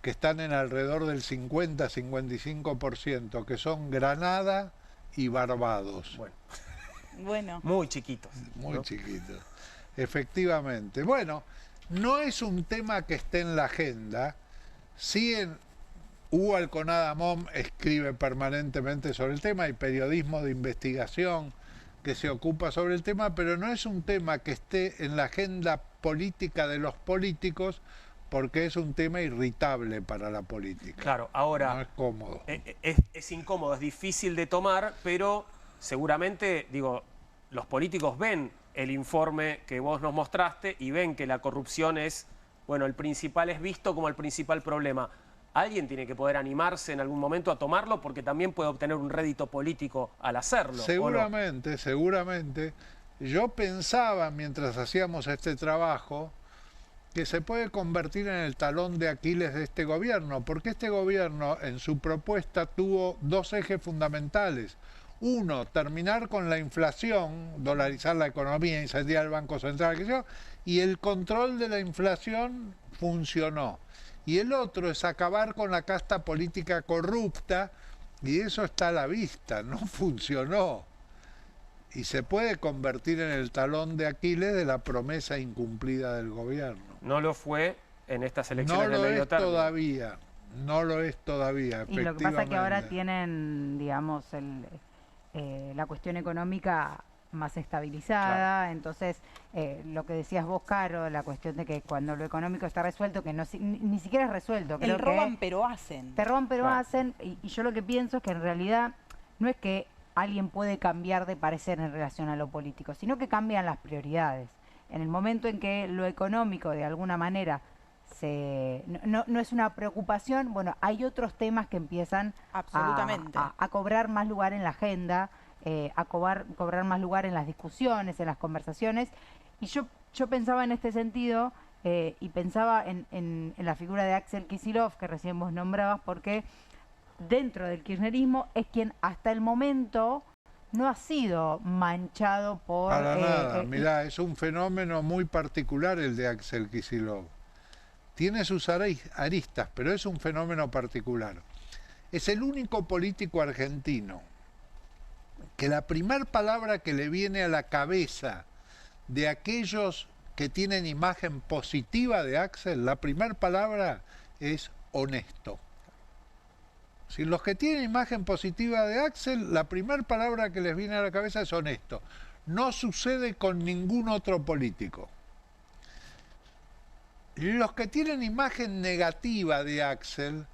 que están en alrededor del 50-55%, que son Granada y Barbados. Bueno. Bueno. Muy chiquitos. Muy ¿no? chiquitos. Efectivamente. Bueno, no es un tema que esté en la agenda. Sí, Hugo Alconada Mom escribe permanentemente sobre el tema, hay periodismo de investigación que se ocupa sobre el tema, pero no es un tema que esté en la agenda política de los políticos, porque es un tema irritable para la política. Claro, ahora... No es cómodo. Es incómodo, es difícil de tomar, pero seguramente, digo, los políticos ven el informe que vos nos mostraste y ven que la corrupción es, bueno, el principal, es visto como el principal problema. Alguien tiene que poder animarse en algún momento a tomarlo porque también puede obtener un rédito político al hacerlo. Seguramente, seguramente. Yo pensaba, mientras hacíamos este trabajo, que se puede convertir en el talón de Aquiles de este gobierno, porque este gobierno en su propuesta tuvo dos ejes fundamentales. Uno, terminar con la inflación, dolarizar la economía, incendiar el Banco Central, y el control de la inflación funcionó. Y el otro es acabar con la casta política corrupta, y eso está a la vista, no funcionó. Y se puede convertir en el talón de Aquiles de la promesa incumplida del gobierno. No lo fue en estas elecciones No de lo medio es término. todavía, no lo es todavía, Y lo que pasa es que ahora efectivamente. tienen, digamos, la cuestión económica más estabilizada, Claro. Entonces lo que decías vos, Caro, la cuestión de que cuando lo económico está resuelto, que no, ni siquiera es resuelto, creo El roban que pero hacen. te roban pero Claro. hacen, y yo lo que pienso es que en realidad no es que alguien puede cambiar de parecer en relación a lo político, sino que cambian las prioridades. En el momento en que lo económico de alguna manera no es una preocupación, bueno, hay otros temas que empiezan Absolutamente. a cobrar más lugar en la agenda, a cobrar más lugar en las discusiones, en las conversaciones. Y yo pensaba en este sentido y pensaba en la figura de Axel Kicillof, que recién vos nombrabas, porque dentro del kirchnerismo es quien hasta el momento no ha sido manchado por... Para nada, mirá, es un fenómeno muy particular el de Axel Kicillof. Tiene sus aristas, pero es un fenómeno particular. Es el único político argentino que la primer palabra que le viene a la cabeza de aquellos que tienen imagen positiva de Axel, la primera palabra es honesto. Si los que tienen imagen positiva de Axel, la primera palabra que les viene a la cabeza es honesto. No sucede con ningún otro político. Los que tienen imagen negativa de Axel,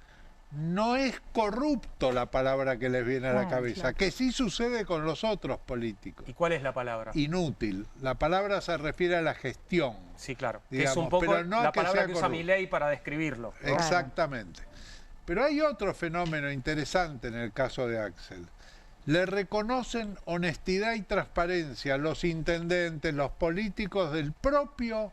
no es corrupto la palabra que les viene a la cabeza, claro. que sí sucede con los otros políticos. ¿Y cuál es la palabra? Inútil. La palabra se refiere a la gestión. Sí, claro. Digamos, que es un poco pero no la que palabra sea que usa corrupto. Milei para describirlo. ¿no? Exactamente. Pero hay otro fenómeno interesante en el caso de Axel. Le reconocen honestidad y transparencia los intendentes, los políticos del propio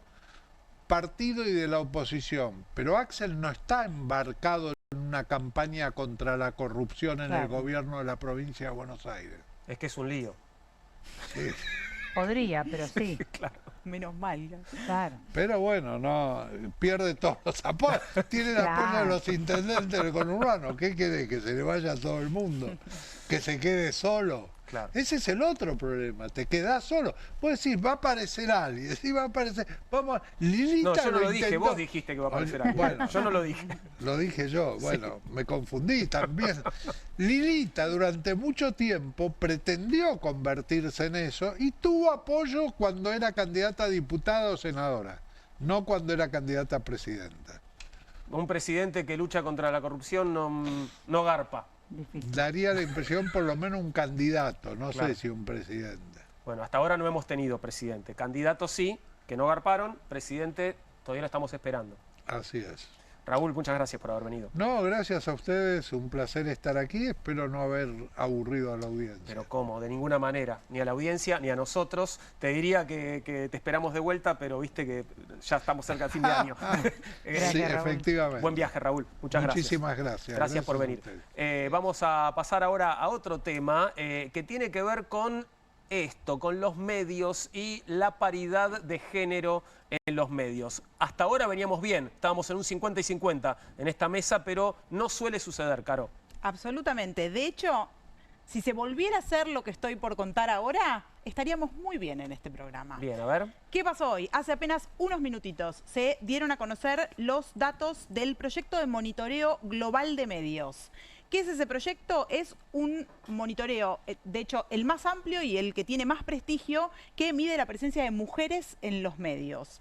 partido y de la oposición. Pero Axel no está embarcado en una campaña contra la corrupción en el gobierno de la provincia de Buenos Aires. Es que es un lío. Sí. Podría, pero sí. Claro. Menos mal. Claro. Pero bueno, no pierde todos los apoyos. Tiene el apoyo de los intendentes del conurbano. ¿Qué quiere? Que se le vaya a todo el mundo. Que se quede solo. Claro. Ese es el otro problema. Te quedás solo. Vos decís, va a aparecer alguien. Sí, va a aparecer. Vamos, Lilita No, yo no lo dije, intentó. vos dijiste que va a aparecer alguien. Bueno, Yo no lo dije. lo dije yo. Bueno, me confundí también. Lilita durante mucho tiempo pretendió convertirse en eso y tuvo apoyo cuando era candidata a diputada o senadora, no cuando era candidata a presidenta. Un presidente que lucha contra la corrupción no garpa. Difícil. Daría la impresión por lo menos un candidato, no Claro. sé si un presidente. Bueno, hasta ahora no hemos tenido presidente. Candidatos sí, que no garparon. Presidente todavía lo estamos esperando. Así es. Raúl, muchas gracias por haber venido. No, gracias a ustedes, un placer estar aquí, espero no haber aburrido a la audiencia. Pero ¿cómo? De ninguna manera. Ni a la audiencia, ni a nosotros. Te diría que te esperamos de vuelta, pero viste que ya estamos cerca del fin de año. Gracias, Sí, Raúl. efectivamente. Buen viaje, Raúl. Muchas gracias. Muchísimas gracias. Gracias por a venir. ustedes. Vamos a pasar ahora a otro tema que tiene que ver con esto, con los medios y la paridad de género en los medios. Hasta ahora veníamos bien, estábamos en un 50 y 50 en esta mesa, pero no suele suceder, Caro. Absolutamente. De hecho, Si se volviera a hacer lo que estoy por contar ahora, estaríamos muy bien en este programa. Bien, a ver. ¿Qué pasó hoy? Hace apenas unos minutitos se dieron a conocer los datos del proyecto de monitoreo global de medios. ¿Qué es ese proyecto? Es un monitoreo, de hecho, el más amplio y el que tiene más prestigio, que mide la presencia de mujeres en los medios.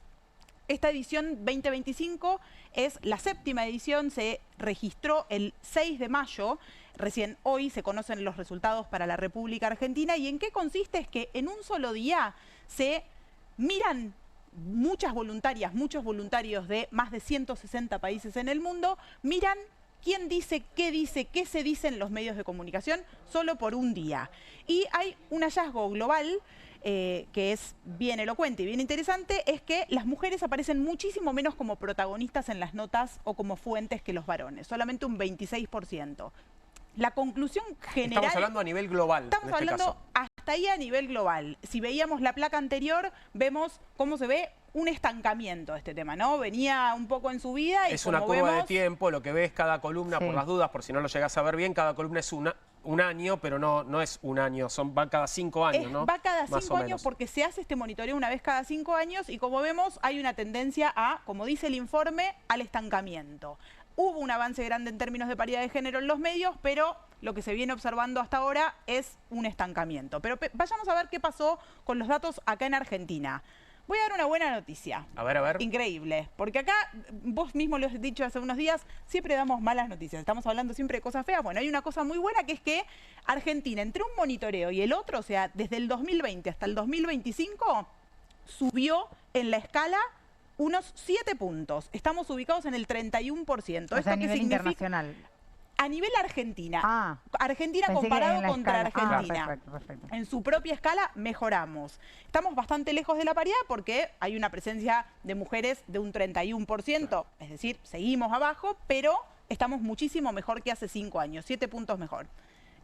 Esta edición 2025 es la 7ª edición, se registró el 6 de mayo, recién hoy se conocen los resultados para la República Argentina. ¿Y en qué consiste? Es que en un solo día se miran muchas voluntarias, muchos voluntarios de más de 160 países en el mundo, miran quién dice, qué se dice en los medios de comunicación solo por un día. Y hay un hallazgo global que es bien elocuente y bien interesante, es que las mujeres aparecen muchísimo menos como protagonistas en las notas o como fuentes que los varones, solamente un 26%. La conclusión general... Estamos hablando a nivel global. Estamos hablando hasta ahí a nivel global. Si veíamos la placa anterior, vemos cómo se ve un estancamiento de este tema, ¿no? Venía un poco en subida y es una curva de tiempo, lo que ves cada columna, por las dudas, por si no lo llegas a ver bien, cada columna es un año, pero no es un año, va cada 5 años, ¿no? Va cada Más 5 o años menos. porque se hace este monitoreo una vez cada 5 años y como vemos hay una tendencia a, como dice el informe, al estancamiento. Hubo un avance grande en términos de paridad de género en los medios, pero lo que se viene observando hasta ahora es un estancamiento. Pero vayamos a ver qué pasó con los datos acá en Argentina. Voy a dar una buena noticia. A ver, a ver. Increíble. Porque acá, vos mismo lo has dicho hace unos días, siempre damos malas noticias. Estamos hablando siempre de cosas feas. Bueno, hay una cosa muy buena que es que Argentina, entre un monitoreo y el otro, o sea, desde el 2020 hasta el 2025, subió en la escala unos 7 puntos. Estamos ubicados en el 31%. O sea, a nivel internacional. A nivel Argentina. Ah, Argentina pensé que comparado en la contra escala. Argentina. Perfecto. En su propia escala mejoramos. Estamos bastante lejos de la paridad porque hay una presencia de mujeres de un 31%. Es decir, seguimos abajo, pero estamos muchísimo mejor que hace 5 años. 7 puntos mejor.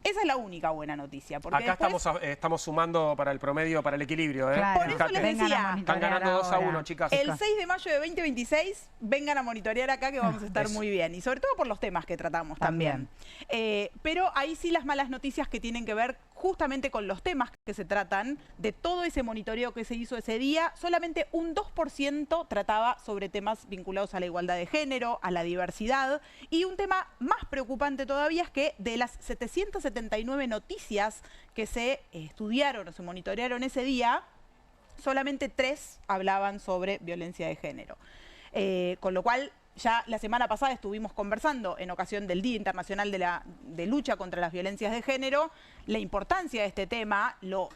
Esa es la única buena noticia. Porque acá después, estamos sumando para el promedio, para el equilibrio. Claro. Por eso les decía, están ganando 2-1, chicas. el 6 de mayo de 2026, vengan a monitorear acá que vamos a estar muy bien. Y sobre todo por los temas que tratamos también. Pero ahí sí las malas noticias que tienen que ver justamente con los temas que se tratan, de todo ese monitoreo que se hizo ese día, solamente un 2% trataba sobre temas vinculados a la igualdad de género, a la diversidad. Y un tema más preocupante todavía es que de las 779 noticias que se estudiaron o se monitorearon ese día, solamente 3 hablaban sobre violencia de género. Con lo cual, ya la semana pasada estuvimos conversando en ocasión del Día Internacional de Lucha contra las Violencias de Género, la importancia de este tema, lo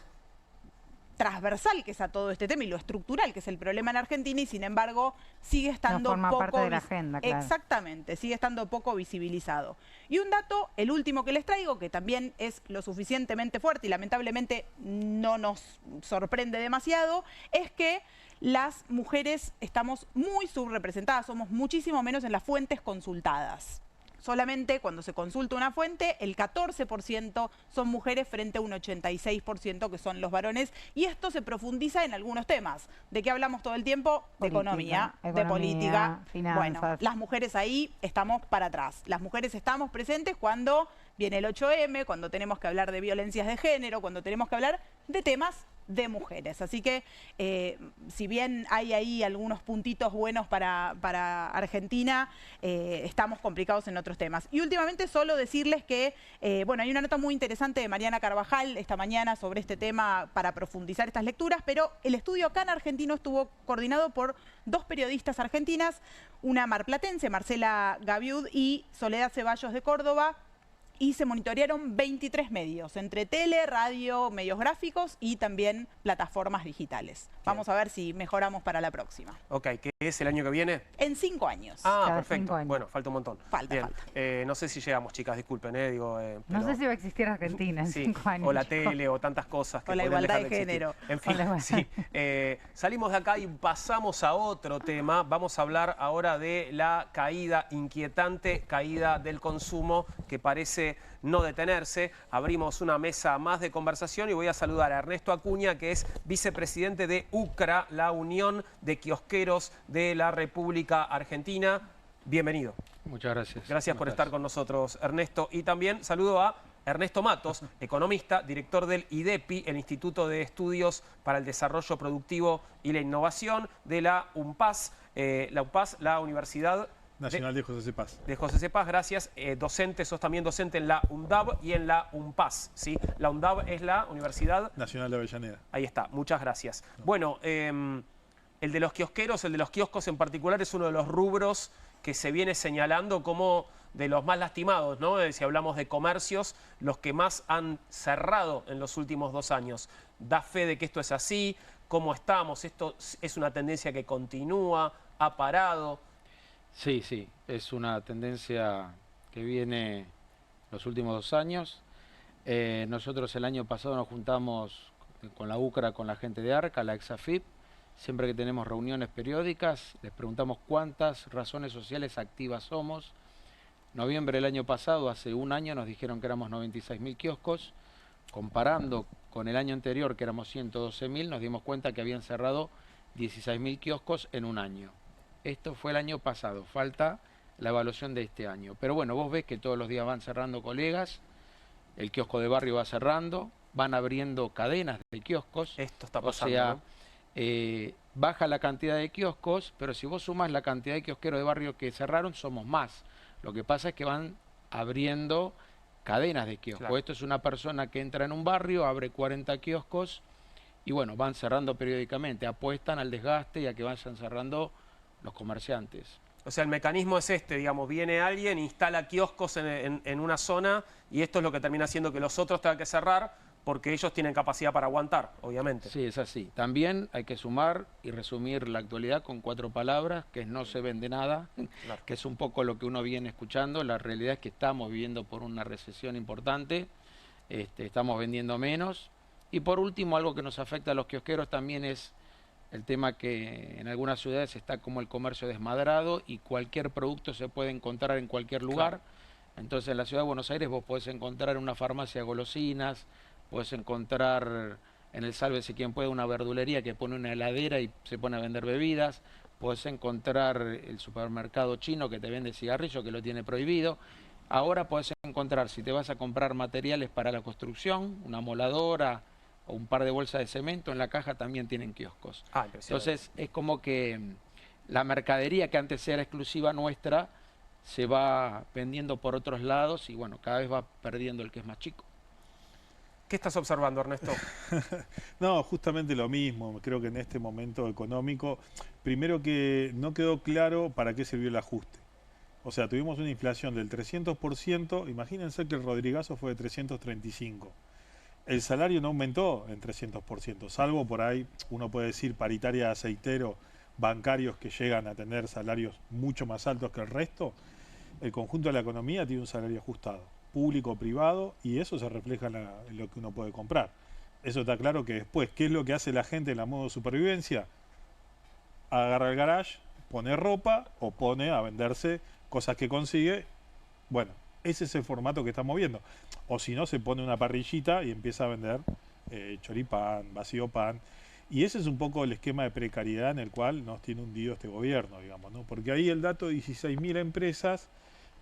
transversal que es a todo este tema y lo estructural que es el problema en Argentina, y sin embargo sigue estando forma poco parte de la agenda, claro. Exactamente, sigue estando poco visibilizado. Y un dato, el último que les traigo, que también es lo suficientemente fuerte y lamentablemente no nos sorprende demasiado, es que las mujeres estamos muy subrepresentadas, somos muchísimo menos en las fuentes consultadas. Solamente cuando se consulta una fuente, el 14% son mujeres frente a un 86% que son los varones. Y esto se profundiza en algunos temas. ¿De qué hablamos todo el tiempo? De economía, de política. Finanzas. Bueno, las mujeres ahí estamos para atrás. Las mujeres estamos presentes cuando viene el 8M, cuando tenemos que hablar de violencias de género, cuando tenemos que hablar de temas de mujeres. Así que si bien hay ahí algunos puntitos buenos para Argentina, estamos complicados en otros temas. Y últimamente solo decirles que, bueno, hay una nota muy interesante de Mariana Carvajal esta mañana sobre este tema para profundizar estas lecturas, pero el estudio acá en Argentino estuvo coordinado por 2 periodistas argentinas, una marplatense, Marcela Gaviud, y Soledad Ceballos de Córdoba, y se monitorearon 23 medios, entre tele, radio, medios gráficos y también plataformas digitales. Vamos a ver si mejoramos para la próxima. Ok, ¿qué es el año que viene? En 5 años. Ah, Cada perfecto. 5 años. Bueno, falta un montón. Falta. No sé si llegamos, chicas, disculpen, No pero- sé si va a existir Argentina en Sí, 5 años. o la chicos. tele, o tantas cosas que O la podrían igualdad dejar de existir. género. En fin, O la igualdad. sí. Salimos de acá y pasamos a otro tema. Vamos a hablar ahora de la caída, inquietante caída del consumo que parece no detenerse. Abrimos una mesa más de conversación y voy a saludar a Ernesto Acuña, que es vicepresidente de UCRA, la Unión de Kiosqueros de la República Argentina. Bienvenido. Muchas gracias. Gracias ¿Cómo por estás? estar con nosotros, Ernesto. Y también saludo a Ernesto Matos, economista, director del IDEPI, el Instituto de Estudios para el Desarrollo Productivo y la Innovación de la UNPAS. La UNPAS, la Universidad Nacional de José C. Paz. De José C. Paz, gracias. Docente, sos también docente en la UNDAB y en la UNPAS, ¿sí? La UNDAB es la Universidad Nacional de Avellaneda. Ahí está, muchas gracias. Bueno, el de los kiosqueros, el de los kioscos en particular, es uno de los rubros que se viene señalando como de los más lastimados, ¿no? Si hablamos de comercios, los que más han cerrado en los últimos 2 años. ¿Da fe de que esto es así? ¿Cómo estamos? ¿Esto es una tendencia que continúa? ¿Ha parado? Sí, sí, es una tendencia que viene los últimos 2 años. Nosotros el año pasado nos juntamos con la UCRA, con la gente de ARCA, la EXAFIP. Siempre que tenemos reuniones periódicas, les preguntamos cuántas razones sociales activas somos. Noviembre del año pasado, hace 1 año, nos dijeron que éramos 96.000 kioscos. Comparando con el año anterior, que éramos 112.000, nos dimos cuenta que habían cerrado 16.000 kioscos en 1 año. Esto fue el año pasado, falta la evaluación de este año. Pero bueno, vos ves que todos los días van cerrando colegas, el kiosco de barrio va cerrando, van abriendo cadenas de kioscos. Esto está pasando, o sea, ¿no? Baja la cantidad de kioscos, pero si vos sumas la cantidad de kiosqueros de barrio que cerraron, somos más. Lo que pasa es que van abriendo cadenas de kioscos. Claro. Esto es una persona que entra en un barrio, abre 40 kioscos y bueno, van cerrando periódicamente, apuestan al desgaste y a que vayan cerrando los comerciantes. O sea, el mecanismo es este, digamos, viene alguien, instala kioscos en una zona y esto es lo que termina haciendo que los otros tengan que cerrar porque ellos tienen capacidad para aguantar, obviamente. Sí, es así. También hay que sumar y resumir la actualidad con 4 palabras, que es no se vende nada, Claro. que es un poco lo que uno viene escuchando. La realidad es que estamos viviendo por una recesión importante, estamos vendiendo menos. Y por último, algo que nos afecta a los kiosqueros también es el tema que en algunas ciudades está como el comercio desmadrado y cualquier producto se puede encontrar en cualquier lugar. Claro. Entonces en la ciudad de Buenos Aires vos podés encontrar en una farmacia golosinas, podés encontrar en el Sálvese quien puede una verdulería que pone una heladera y se pone a vender bebidas, podés encontrar el supermercado chino que te vende cigarrillo que lo tiene prohibido. Ahora podés encontrar, si te vas a comprar materiales para la construcción, una moladora o un par de bolsas de cemento, en la caja también tienen kioscos. Ah, impresionante. Entonces es como que la mercadería que antes era exclusiva nuestra se va vendiendo por otros lados y bueno, cada vez va perdiendo el que es más chico. ¿Qué estás observando, Ernesto? No, justamente lo mismo. Creo que en este momento económico, primero que no quedó claro para qué sirvió el ajuste. O sea, tuvimos una inflación del 300%, imagínense que el Rodrigazo fue de 335. El salario no aumentó en 300%, salvo por ahí, uno puede decir, paritaria de aceitero, bancarios que llegan a tener salarios mucho más altos que el resto. El conjunto de la economía tiene un salario ajustado, público, privado, y eso se refleja en lo que uno puede comprar. Eso está claro que después, ¿qué es lo que hace la gente en la modo de supervivencia? Agarra el garage, pone ropa o pone a venderse cosas que consigue. Bueno, ese es el formato que estamos viendo. O si no, se pone una parrillita y empieza a vender choripán, vacío pan. Y ese es un poco el esquema de precariedad en el cual nos tiene hundido este gobierno, digamos, ¿no? Porque ahí el dato de 16.000 empresas,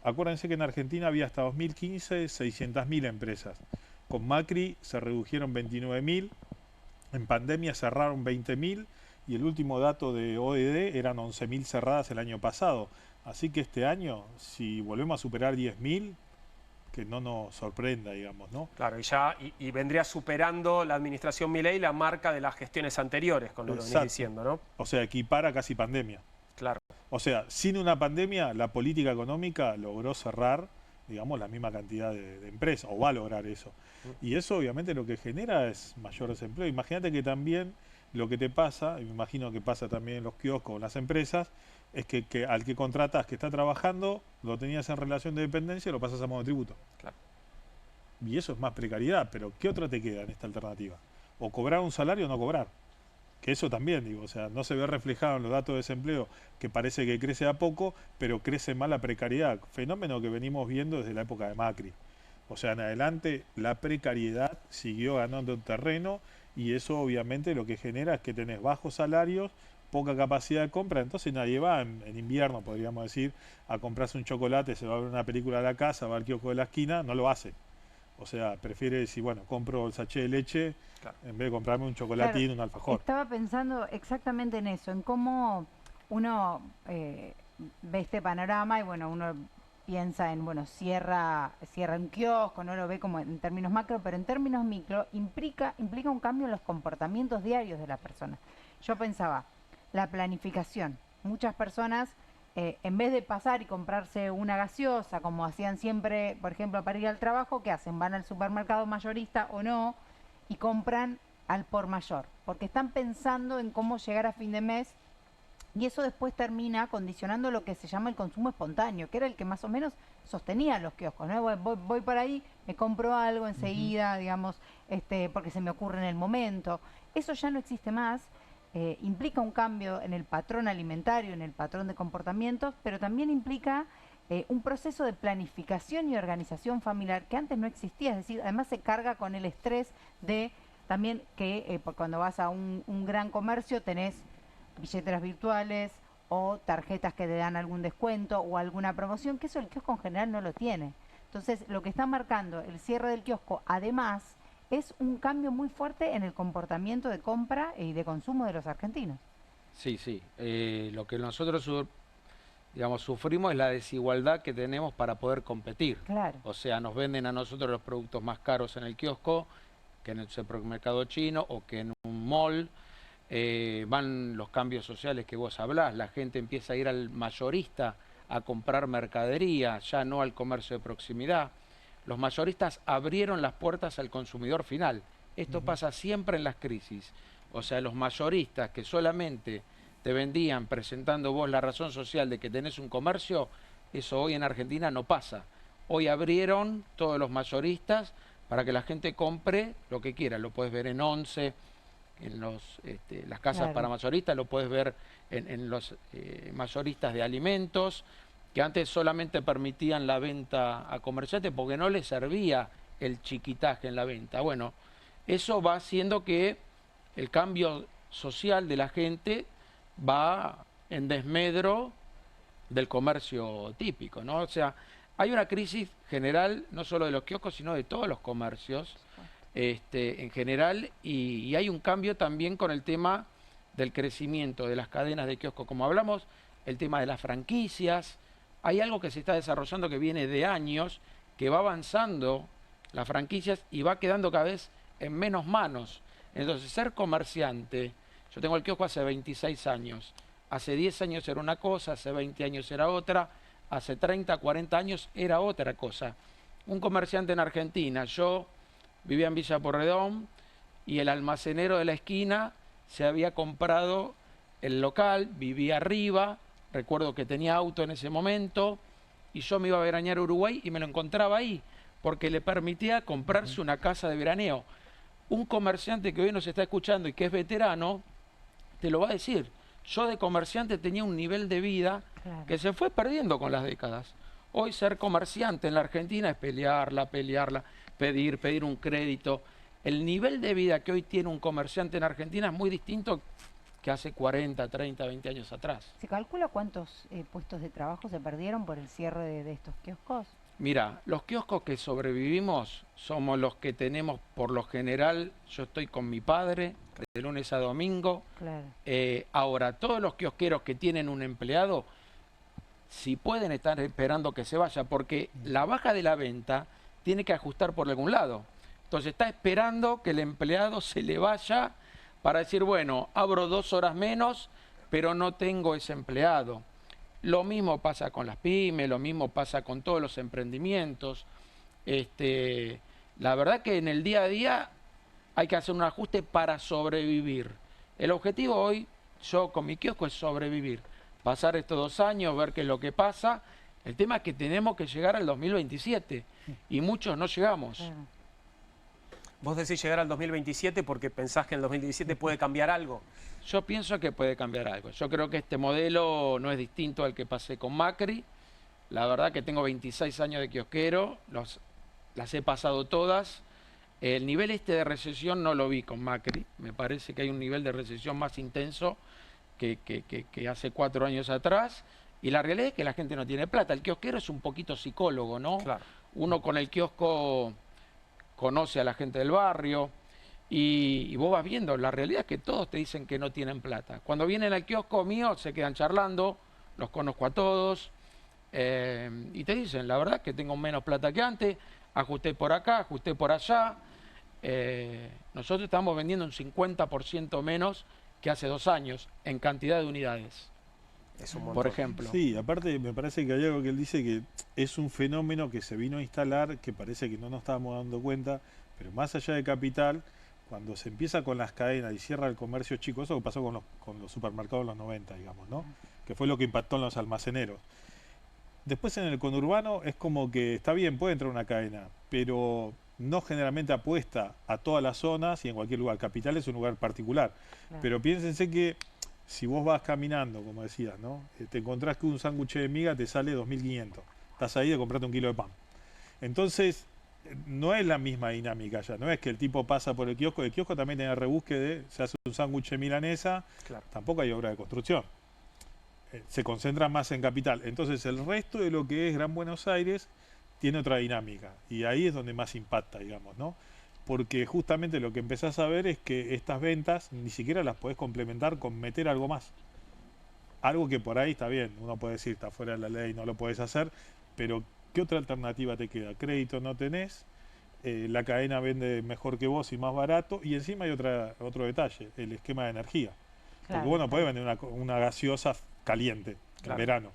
acuérdense que en Argentina había hasta 2015 600.000 empresas. Con Macri se redujeron 29.000, en pandemia cerraron 20.000 y el último dato de OED eran 11.000 cerradas el año pasado. Así que este año, si volvemos a superar 10.000, que no nos sorprenda, digamos, ¿no? Claro, y vendría superando la administración Milei la marca de las gestiones anteriores, con lo que venís diciendo, ¿no? O sea, equipara casi pandemia. Claro. O sea, sin una pandemia, la política económica logró cerrar, digamos, la misma cantidad de empresas, o va a lograr eso. Y eso obviamente lo que genera es mayor desempleo. Imagínate que también lo que te pasa, y me imagino que pasa también en los kioscos, en las empresas, es que al que contratas que está trabajando, lo tenías en relación de dependencia y lo pasas a monotributo. Claro. Y eso es más precariedad, pero ¿qué otra te queda en esta alternativa? O cobrar un salario o no cobrar. Que eso también, digo, o sea, no se ve reflejado en los datos de desempleo, que parece que crece a poco, pero crece más la precariedad, fenómeno que venimos viendo desde la época de Macri. O sea, en adelante la precariedad siguió ganando terreno y eso obviamente lo que genera es que tenés bajos salarios, poca capacidad de compra, entonces nadie va en invierno, podríamos decir, a comprarse un chocolate, se va a ver una película a la casa, va al kiosco de la esquina, no lo hace. O sea, prefiere decir, bueno, compro el sachet de leche Claro. en vez de comprarme un chocolatín, Claro, un alfajor. estaba pensando exactamente en eso, en cómo uno ve este panorama y bueno, uno piensa en, bueno, cierra un kiosco, no lo ve como en términos macro, pero en términos micro implica un cambio en los comportamientos diarios de las personas. Yo pensaba, la planificación. Muchas personas, en vez de pasar y comprarse una gaseosa, como hacían siempre, por ejemplo, para ir al trabajo, ¿qué hacen? Van al supermercado mayorista o no y compran al por mayor, porque están pensando en cómo llegar a fin de mes y eso después termina condicionando lo que se llama el consumo espontáneo, que era el que más o menos sostenía los kioscos, ¿no? Voy por ahí, me compro algo enseguida, digamos, porque se me ocurre en el momento. Eso ya no existe más, implica un cambio en el patrón alimentario, en el patrón de comportamientos, pero también implica un proceso de planificación y organización familiar que antes no existía, es decir, además se carga con el estrés de también que cuando vas a un gran comercio tenés billeteras virtuales o tarjetas que te dan algún descuento o alguna promoción, que eso el kiosco en general no lo tiene. Entonces, lo que está marcando el cierre del kiosco, además, es un cambio muy fuerte en el comportamiento de compra y de consumo de los argentinos. Sí, sí. Lo que nosotros, digamos, sufrimos es la desigualdad que tenemos para poder competir. Claro. O sea, nos venden a nosotros los productos más caros en el kiosco que en el supermercado chino o que en un mall. Van los cambios sociales que vos hablás, la gente empieza a ir al mayorista a comprar mercadería, ya no al comercio de proximidad. Los mayoristas abrieron las puertas al consumidor final. Esto pasa siempre en las crisis. O sea, los mayoristas que solamente te vendían presentando vos la razón social de que tenés un comercio, eso hoy en Argentina no pasa. Hoy abrieron todos los mayoristas para que la gente compre lo que quiera. Lo puedes ver en 11, en las casas Claro. para mayoristas, lo puedes ver en los mayoristas de alimentos, que antes solamente permitían la venta a comerciantes porque no les servía el chiquitaje en la venta. Bueno, eso va haciendo que el cambio social de la gente va en desmedro del comercio típico, ¿no? O sea, hay una crisis general, no solo de los kioscos, sino de todos los comercios, en general, y hay un cambio también con el tema del crecimiento de las cadenas de kioscos. Como hablamos, el tema de las franquicias, hay algo que se está desarrollando que viene de años, que va avanzando las franquicias y va quedando cada vez en menos manos. Entonces, ser comerciante, yo tengo el kiosco hace 26 años, hace 10 años era una cosa, hace 20 años era otra, hace 30, 40 años era otra cosa. Un comerciante en Argentina, yo vivía en Villa Porredón y el almacenero de la esquina se había comprado el local, vivía arriba, recuerdo que tenía auto en ese momento y yo me iba a veranear a Uruguay y me lo encontraba ahí porque le permitía comprarse una casa de veraneo. Un comerciante que hoy nos está escuchando y que es veterano, te lo va a decir. Yo de comerciante tenía un nivel de vida Claro. que se fue perdiendo con las décadas. Hoy ser comerciante en la Argentina es pelearla, pedir un crédito. El nivel de vida que hoy tiene un comerciante en Argentina es muy distinto que hace 40, 30, 20 años atrás. ¿Se calcula cuántos puestos de trabajo se perdieron por el cierre de estos kioscos? Mira, los kioscos que sobrevivimos somos los que tenemos, por lo general, yo estoy con mi padre, de lunes a domingo. Claro. Ahora, todos los kiosqueros que tienen un empleado, si pueden estar esperando que se vaya, porque la baja de la venta tiene que ajustar por algún lado. Entonces está esperando que el empleado se le vaya para decir, bueno, abro 2 horas menos, pero no tengo ese empleado. Lo mismo pasa con las pymes, lo mismo pasa con todos los emprendimientos. La verdad que en el día a día hay que hacer un ajuste para sobrevivir. El objetivo hoy, yo con mi kiosco, es sobrevivir. Pasar estos 2 años, ver qué es lo que pasa. El tema es que tenemos que llegar al 2027 y muchos no llegamos. Claro. Vos decís llegar al 2027 porque pensás que en el 2017 puede cambiar algo. Yo pienso que puede cambiar algo. Yo creo que este modelo no es distinto al que pasé con Macri. La verdad que tengo 26 años de kiosquero, las he pasado todas. El nivel de recesión no lo vi con Macri. Me parece que hay un nivel de recesión más intenso que hace 4 años atrás. Y la realidad es que la gente no tiene plata. El kiosquero es un poquito psicólogo, ¿no? Claro. Uno con el kiosco conoce a la gente del barrio y vos vas viendo, la realidad es que todos te dicen que no tienen plata. Cuando vienen al kiosco mío se quedan charlando, los conozco a todos y te dicen, la verdad es que tengo menos plata que antes, ajusté por acá, ajusté por allá. Nosotros estamos vendiendo un 50% menos que hace 2 años en cantidad de unidades. Es un montón. Por ejemplo. Sí, aparte me parece que hay algo que él dice que es un fenómeno que se vino a instalar, que parece que no nos estábamos dando cuenta, pero más allá de Capital, cuando se empieza con las cadenas y cierra el comercio chico, eso pasó con los supermercados en los 90, digamos, ¿no? Que fue lo que impactó en los almaceneros. Después en el conurbano es como que está bien, puede entrar una cadena, pero no generalmente apuesta a todas las zonas y en cualquier lugar. Capital es un lugar particular, Claro. pero piénsense que si vos vas caminando, como decías, ¿no? Te encontrás que un sándwich de miga te sale 2.500. Estás ahí de comprarte un kilo de pan. Entonces, no es la misma dinámica ya. No es que el tipo pasa por el kiosco también tiene rebusque de, se hace un sándwich de milanesa, Claro. tampoco hay obra de construcción. Se concentra más en Capital. Entonces, el resto de lo que es Gran Buenos Aires tiene otra dinámica. Y ahí es donde más impacta, digamos, ¿no? Porque justamente lo que empezás a ver es que estas ventas ni siquiera las podés complementar con meter algo más. Algo que por ahí está bien, uno puede decir, está fuera de la ley, no lo podés hacer, pero ¿qué otra alternativa te queda? Crédito no tenés, la cadena vende mejor que vos y más barato, y encima hay otro detalle, el esquema de energía. Claro, Porque vos no claro. podés vender una gaseosa caliente Claro. en verano.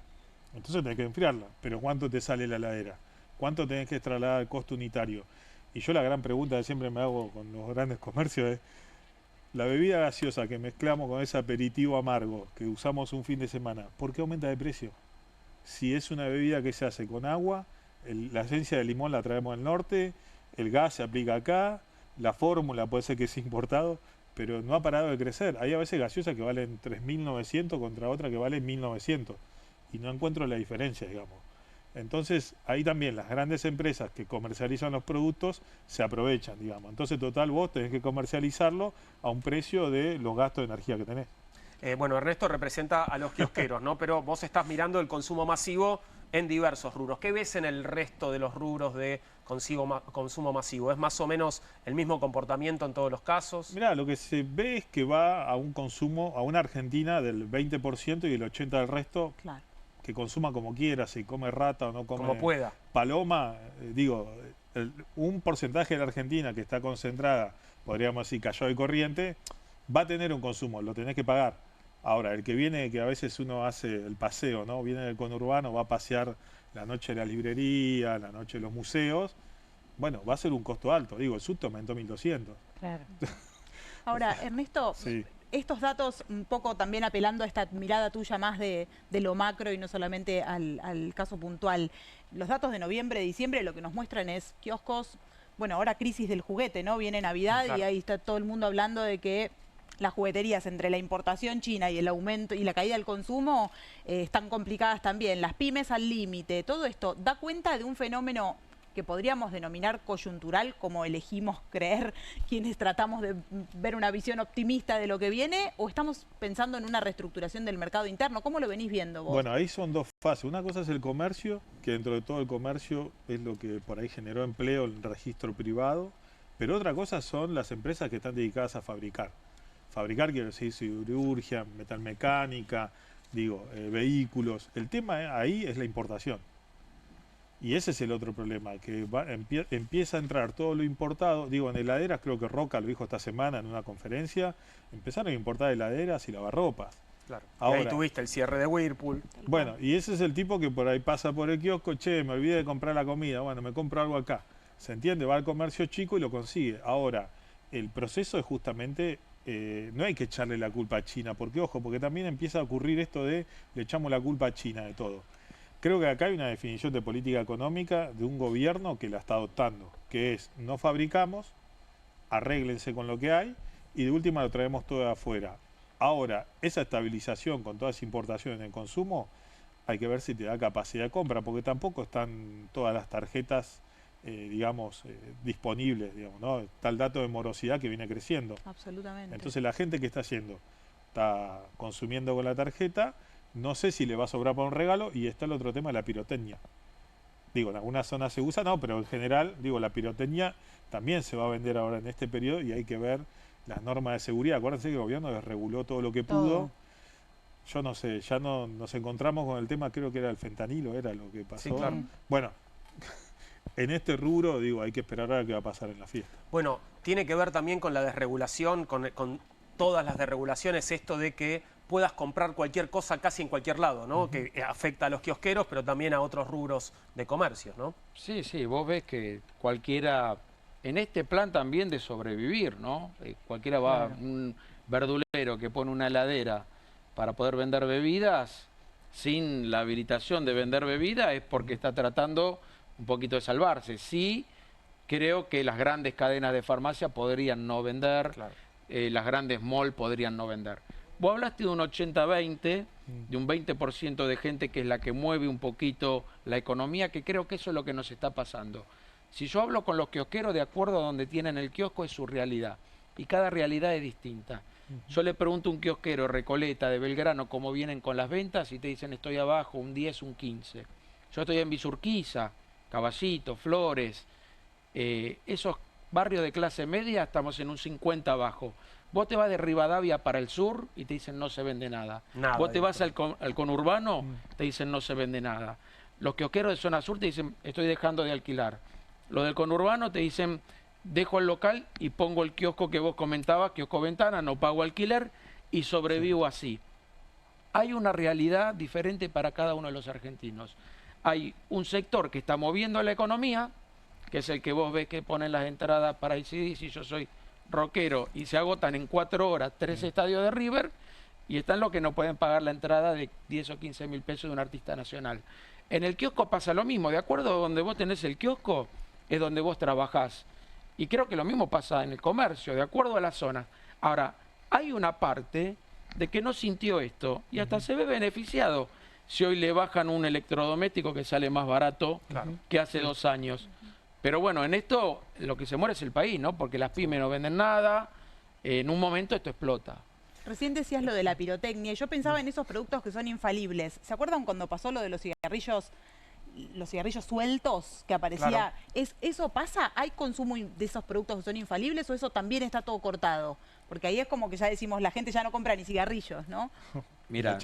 Entonces tenés que enfriarla. Pero ¿cuánto te sale la heladera? ¿Cuánto tenés que trasladar el costo unitario? Y yo la gran pregunta que siempre me hago con los grandes comercios es, la bebida gaseosa que mezclamos con ese aperitivo amargo que usamos un fin de semana, ¿por qué aumenta de precio? Si es una bebida que se hace con agua, la esencia de limón la traemos del norte, el gas se aplica acá, la fórmula puede ser que es importado, pero no ha parado de crecer. Hay a veces gaseosas que valen 3.900 contra otra que valen 1.900 y no encuentro la diferencia, digamos. Entonces, ahí también las grandes empresas que comercializan los productos se aprovechan, digamos. Entonces, total, vos tenés que comercializarlo a un precio de los gastos de energía que tenés. Bueno, Ernesto representa a los kiosqueros, ¿no? Pero vos estás mirando el consumo masivo en diversos rubros. ¿Qué ves en el resto de los rubros de consumo masivo? ¿Es más o menos el mismo comportamiento en todos los casos? Mirá, lo que se ve es que va a un consumo, a una Argentina del 20% y el 80% del resto Claro. que consuma como quiera, si come rata o no come Como pueda. paloma. Un porcentaje de la Argentina que está concentrada, podríamos decir, Callao y Corriente, va a tener un consumo, lo tenés que pagar. Ahora, el que viene, que a veces uno hace el paseo, ¿no? Viene del conurbano, va a pasear la noche de la librería, la noche de los museos, bueno, va a ser un costo alto. Digo, el subte aumentó 1.200. Claro. Ahora, Ernesto, Sí. estos datos, un poco también apelando a esta mirada tuya más de lo macro y no solamente al caso puntual, los datos de noviembre, diciembre, lo que nos muestran es kioscos, bueno, ahora crisis del juguete, ¿no? Viene Navidad Claro. y ahí está todo el mundo hablando de que las jugueterías entre la importación china y el aumento y la caída del consumo están complicadas también. Las pymes al límite, todo esto da cuenta de un fenómeno que podríamos denominar coyuntural, como elegimos creer quienes tratamos de ver una visión optimista de lo que viene, o estamos pensando en una reestructuración del mercado interno. ¿Cómo lo venís viendo vos? Bueno, ahí son dos fases. Una cosa es el comercio, que dentro de todo el comercio es lo que por ahí generó empleo, el registro privado, pero otra cosa son las empresas que están dedicadas a fabricar. Fabricar quiere decir siderurgia, metalmecánica, vehículos. El tema ahí es la importación. Y ese es el otro problema, que empieza a entrar todo lo importado. En heladeras, creo que Roca lo dijo esta semana en una conferencia, empezaron a importar heladeras y lavarropas. Claro. Y Ahora, ahí tuviste el cierre de Whirlpool. bueno, y ese es el tipo que por ahí pasa por el kiosco, che, me olvidé de comprar la comida, bueno, me compro algo acá. ¿Se entiende? Va al comercio chico y lo consigue. Ahora, el proceso es justamente, no hay que echarle la culpa a China, porque también empieza a ocurrir esto de le echamos la culpa a China de todo. Creo que acá hay una definición de política económica de un gobierno que la está adoptando, que es no fabricamos, arréglense con lo que hay y de última lo traemos todo de afuera. Ahora, esa estabilización con toda esa importación en el consumo, hay que ver si te da capacidad de compra, porque tampoco están todas las tarjetas, disponibles, ¿no? Está el dato de morosidad que viene creciendo. Absolutamente. Entonces la gente que está haciendo, está consumiendo con la tarjeta, no sé si le va a sobrar para un regalo, y está el otro tema de la pirotecnia. Digo, en algunas zonas se usa, no, pero en general, digo, la pirotecnia también se va a vender ahora en este periodo y hay que ver las normas de seguridad. Acuérdense que el gobierno desreguló todo lo que pudo. Yo no sé, ya no nos encontramos con el tema, creo que era el fentanilo, era lo que pasó. Sí, claro. Bueno, en este rubro, digo, hay que esperar a ver qué va a pasar en la fiesta. Bueno, tiene que ver también con la desregulación, con todas las desregulaciones, esto de que puedas comprar cualquier cosa casi en cualquier lado, ¿no? Que afecta a los kiosqueros, pero también a otros rubros de comercio, ¿no? Sí, sí, vos ves que cualquiera, en este plan también de sobrevivir, ¿no? Cualquiera va, un verdulero que pone una heladera para poder vender bebidas, sin la habilitación de vender bebidas, es porque está tratando un poquito de salvarse. Sí, creo que las grandes cadenas de farmacia podrían no vender, las grandes malls podrían no vender. Vos hablaste de un 80-20, de un 20% de gente que es la que mueve un poquito la economía, que creo que eso es lo que nos está pasando. Si yo hablo con los kiosqueros, de acuerdo a donde tienen el kiosco, es su realidad. Y cada realidad es distinta. Yo le pregunto a un kiosquero, Recoleta, de Belgrano, cómo vienen con las ventas, y te dicen estoy abajo, un 10, un 15. Yo estoy en Villurquiza, Caballito, Flores, esos barrios de clase media estamos en un 50 abajo. Vos te vas de Rivadavia para el sur y te dicen no se vende nada. Vos te vas al conurbano, te dicen no se vende nada. Los kiosqueros de zona sur te dicen estoy dejando de alquilar. Los del conurbano te dicen dejo el local y pongo el kiosco que vos comentabas, kiosco ventana, no pago alquiler y sobrevivo así. Hay una realidad diferente para cada uno de los argentinos. Hay un sector que está moviendo la economía, que es el que vos ves que ponen las entradas para ICD, si yo soy rockero, y se agotan en 4 horas 3 estadios de River, y están los que no pueden pagar la entrada de 10 o 15 mil pesos de un artista nacional. En el kiosco pasa lo mismo, de acuerdo a donde vos tenés el kiosco, es donde vos trabajás. Y creo que lo mismo pasa en el comercio, de acuerdo a la zona. Ahora, hay una parte de que no sintió esto, y hasta se ve beneficiado si hoy le bajan un electrodoméstico que sale más barato que hace 2 años. Pero bueno, en esto lo que se muere es el país, ¿no? Porque las pymes no venden nada, en un momento esto explota. Recién decías lo de la pirotecnia y yo pensaba en esos productos que son infalibles. ¿Se acuerdan cuando pasó lo de los cigarrillos sueltos que aparecía? Claro. ¿Eso pasa? ¿Hay consumo de esos productos que son infalibles o eso también está todo cortado? Porque ahí es como que ya decimos, la gente ya no compra ni cigarrillos, ¿no? Mira,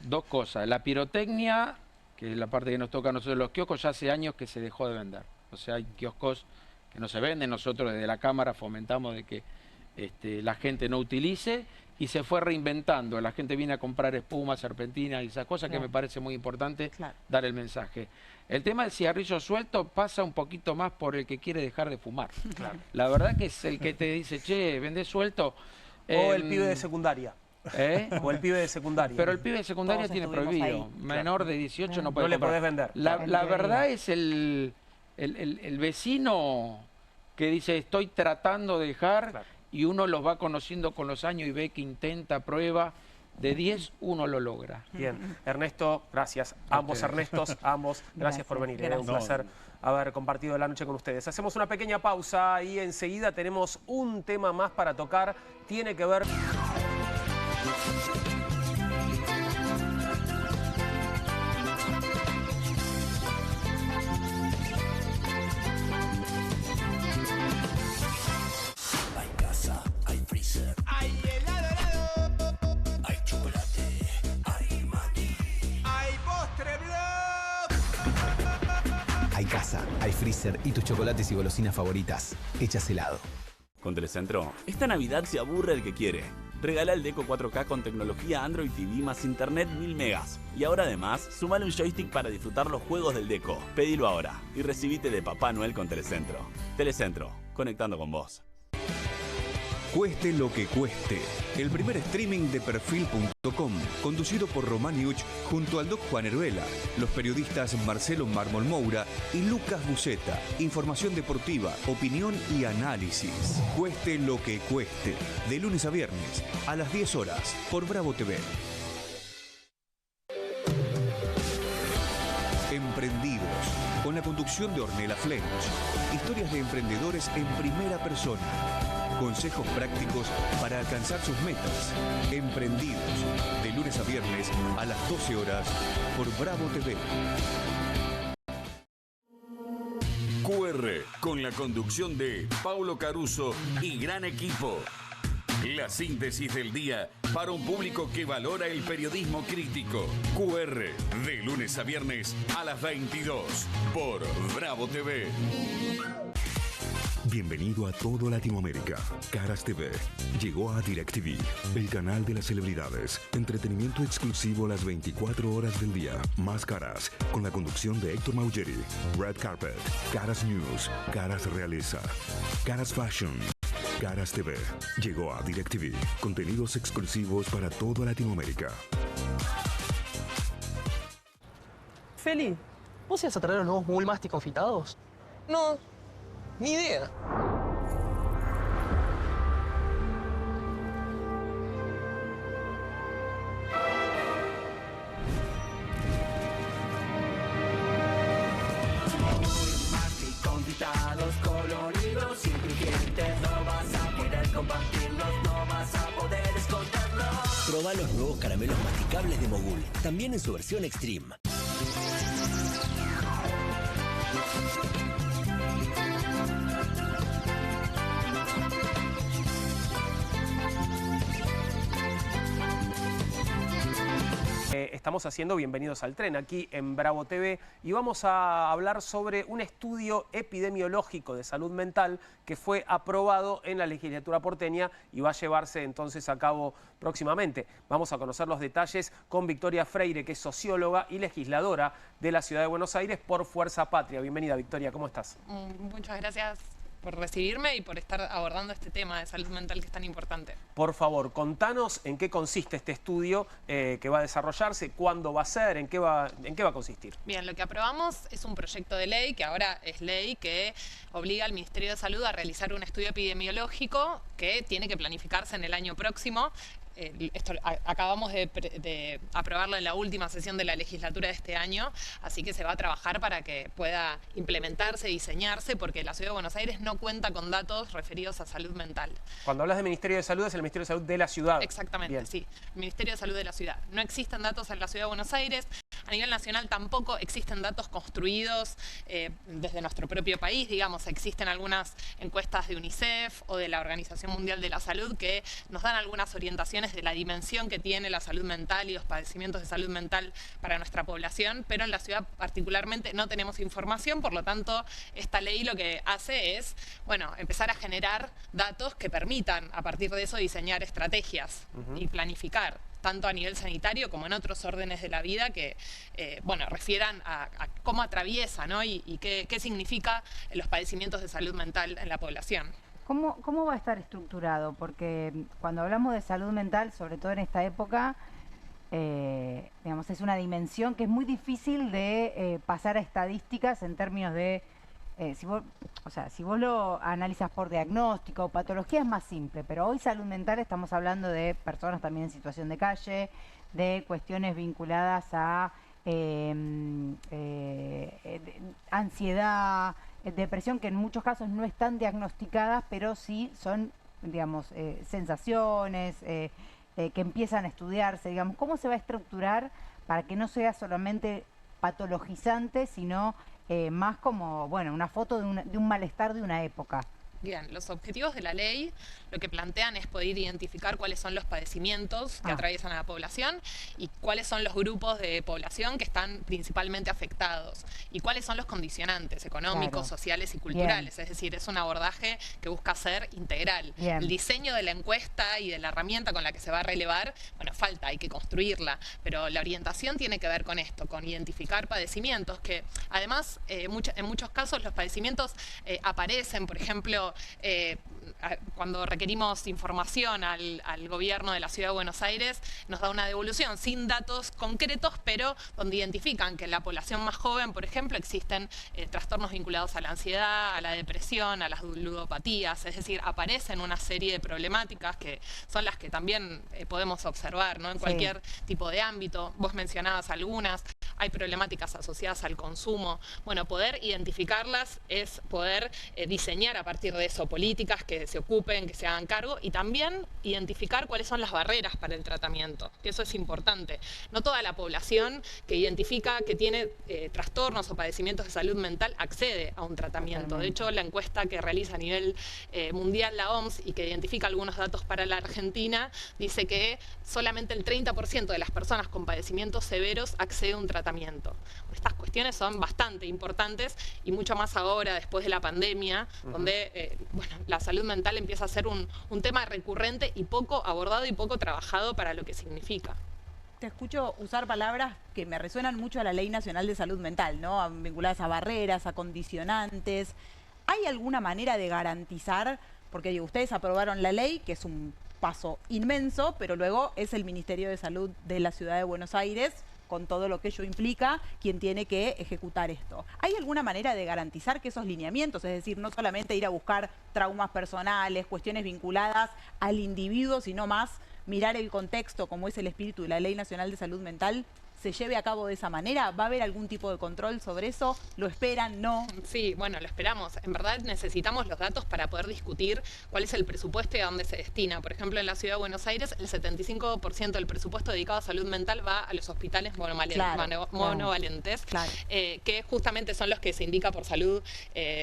2 cosas. La pirotecnia, que es la parte que nos toca a nosotros los kioscos, ya hace años que se dejó de vender. O sea, hay kioscos que no se venden, nosotros desde la Cámara fomentamos de que la gente no utilice y se fue reinventando. La gente viene a comprar espuma, serpentina y esas cosas que me parece muy importante dar el mensaje. El tema del cigarrillo suelto pasa un poquito más por el que quiere dejar de fumar. La verdad que es el que te dice, che, vendés suelto. O el pibe de secundaria. O el pibe de secundaria. Pero el pibe de secundaria tiene prohibido. Menor de 18 no puede comprar. No le podés vender. La verdad es el vecino que dice estoy tratando de dejar y uno los va conociendo con los años y ve que intenta, prueba, de 10 uno lo logra. Bien, Ernesto, gracias. Ambos Ernestos, gracias por venir. Era un placer haber compartido la noche con ustedes. Hacemos una pequeña pausa y enseguida tenemos un tema más para tocar. Tiene que ver... Hay casa, hay freezer y tus chocolates y golosinas favoritas hechas helado. Con Telecentro, esta Navidad se aburre el que quiere. Regala el Deco 4K con tecnología Android TV más internet 1000 megas. Y ahora además, sumale un joystick para disfrutar los juegos del Deco. Pedilo ahora y recibite de Papá Noel con Telecentro. Telecentro, conectando con vos. Cueste lo que cueste. El primer streaming de Perfil.com, conducido por Román Iuch junto al Doc Juan Heruela, los periodistas Marcelo Mármol Moura y Lucas Buceta. Información deportiva, opinión y análisis. Cueste lo que cueste. De lunes a viernes, a las 10 horas, por Bravo TV. Emprendidos, con la conducción de Ornella Flench. Historias de emprendedores en primera persona. Consejos prácticos para alcanzar sus metas. Emprendidos, de lunes a viernes a las 12 horas por Bravo TV. QR, con la conducción de Paulo Caruso y gran equipo. La síntesis del día para un público que valora el periodismo crítico. QR, de lunes a viernes a las 22 por Bravo TV. Bienvenido a todo Latinoamérica. Caras TV llegó a DirecTV, el canal de las celebridades. Entretenimiento exclusivo las 24 horas del día. Más Caras, con la conducción de Héctor Maugeri. Red Carpet, Caras News, Caras Realeza, Caras Fashion. Caras TV llegó a DirecTV. Contenidos exclusivos para toda Latinoamérica. Feli, ¿vos ibas a traer los nuevos Bullmastic confitados? No, ni idea. Confitados, coloridos, sin crujientes, no vas a querer compartirlos, no vas a poder esconderlos. Proba los nuevos caramelos masticables de Mogul, también en su versión Extreme. Estamos haciendo Bienvenidos al Tren aquí en Bravo TV y vamos a hablar sobre un estudio epidemiológico de salud mental que fue aprobado en la legislatura porteña y va a llevarse entonces a cabo próximamente. Vamos a conocer los detalles con Victoria Freire, que es socióloga y legisladora de la Ciudad de Buenos Aires por Fuerza Patria. Bienvenida, Victoria, ¿cómo estás? Muchas gracias por recibirme y por estar abordando este tema de salud mental que es tan importante. Por favor, contanos en qué consiste este estudio que va a desarrollarse, cuándo va a ser, en qué va a consistir. Bien, lo que aprobamos es un proyecto de ley, que ahora es ley, que obliga al Ministerio de Salud a realizar un estudio epidemiológico que tiene que planificarse en el año próximo. Esto acabamos de aprobarlo en la última sesión de la legislatura de este año, así que se va a trabajar para que pueda implementarse, diseñarse, porque la Ciudad de Buenos Aires no cuenta con datos referidos a salud mental. Cuando hablas de Ministerio de Salud, es el Ministerio de Salud de la ciudad. Exactamente, Bien. sí. El Ministerio de Salud de la ciudad. No existen datos en la Ciudad de Buenos Aires. A nivel nacional tampoco existen datos construidos desde nuestro propio país. Digamos, existen algunas encuestas de UNICEF o de la Organización Mundial de la Salud que nos dan algunas orientaciones de la dimensión que tiene la salud mental y los padecimientos de salud mental para nuestra población, pero en la ciudad particularmente no tenemos información, por lo tanto esta ley lo que hace es, bueno, empezar a generar datos que permitan a partir de eso diseñar estrategias y planificar, tanto a nivel sanitario como en otros órdenes de la vida que, bueno, refieran a cómo atraviesa, ¿no? y qué significa los padecimientos de salud mental en la población. ¿Cómo va a estar estructurado? Porque cuando hablamos de salud mental, sobre todo en esta época, digamos, es una dimensión que es muy difícil de pasar a estadísticas en términos de, si vos lo analizas por diagnóstico o patología es más simple, pero hoy salud mental estamos hablando de personas también en situación de calle, de cuestiones vinculadas a ansiedad, depresión, que en muchos casos no están diagnosticadas, pero sí son, digamos, sensaciones que empiezan a estudiarse, digamos. ¿Cómo se va a estructurar para que no sea solamente patologizante, sino más como, bueno, una foto de un malestar de una época? Bien, los objetivos de la ley lo que plantean es poder identificar cuáles son los padecimientos que atraviesan a la población y cuáles son los grupos de población que están principalmente afectados y cuáles son los condicionantes económicos, sociales y culturales. Bien. Es decir, es un abordaje que busca ser integral. Bien. El diseño de la encuesta y de la herramienta con la que se va a relevar, bueno, falta, hay que construirla, pero la orientación tiene que ver con esto, con identificar padecimientos que además en muchos casos los padecimientos aparecen, por ejemplo, cuando requerimos información al gobierno de la Ciudad de Buenos Aires, nos da una devolución sin datos concretos, pero donde identifican que en la población más joven, por ejemplo, existen trastornos vinculados a la ansiedad, a la depresión, a las ludopatías, es decir, aparecen una serie de problemáticas que son las que también podemos observar, ¿no? En cualquier tipo de ámbito. Vos mencionabas algunas. hay problemáticas asociadas al consumo. Bueno, poder identificarlas es poder diseñar a partir de eso políticas que se ocupen, que se hagan cargo, y también identificar cuáles son las barreras para el tratamiento, que eso es importante. No toda la población que identifica que tiene trastornos o padecimientos de salud mental accede a un tratamiento. De hecho, la encuesta que realiza a nivel mundial la OMS y que identifica algunos datos para la Argentina, dice que solamente el 30% de las personas con padecimientos severos accede a un tratamiento. Estas cuestiones son bastante importantes y mucho más ahora, después de la pandemia, donde bueno, la salud mental empieza a ser un tema recurrente y poco abordado y poco trabajado para lo que significa. Te escucho usar palabras que me resuenan mucho a la Ley Nacional de Salud Mental, ¿no? Vinculadas a barreras, a condicionantes. ¿Hay alguna manera de garantizar? Porque digo, ustedes aprobaron la ley, que es un paso inmenso, pero luego es el Ministerio de Salud de la Ciudad de Buenos Aires, con todo lo que ello implica, quien tiene que ejecutar esto. ¿Hay alguna manera de garantizar que esos lineamientos, es decir, no solamente ir a buscar traumas personales, cuestiones vinculadas al individuo, sino más mirar el contexto, como es el espíritu de la Ley Nacional de Salud Mental, se lleve a cabo de esa manera? ¿Va a haber algún tipo de control sobre eso? ¿Lo esperan? ¿No? Sí, bueno, lo esperamos. En verdad necesitamos los datos para poder discutir cuál es el presupuesto y a dónde se destina. Por ejemplo, en la Ciudad de Buenos Aires, el 75% del presupuesto dedicado a salud mental va a los hospitales monovalentes, que justamente son los que se indica por salud,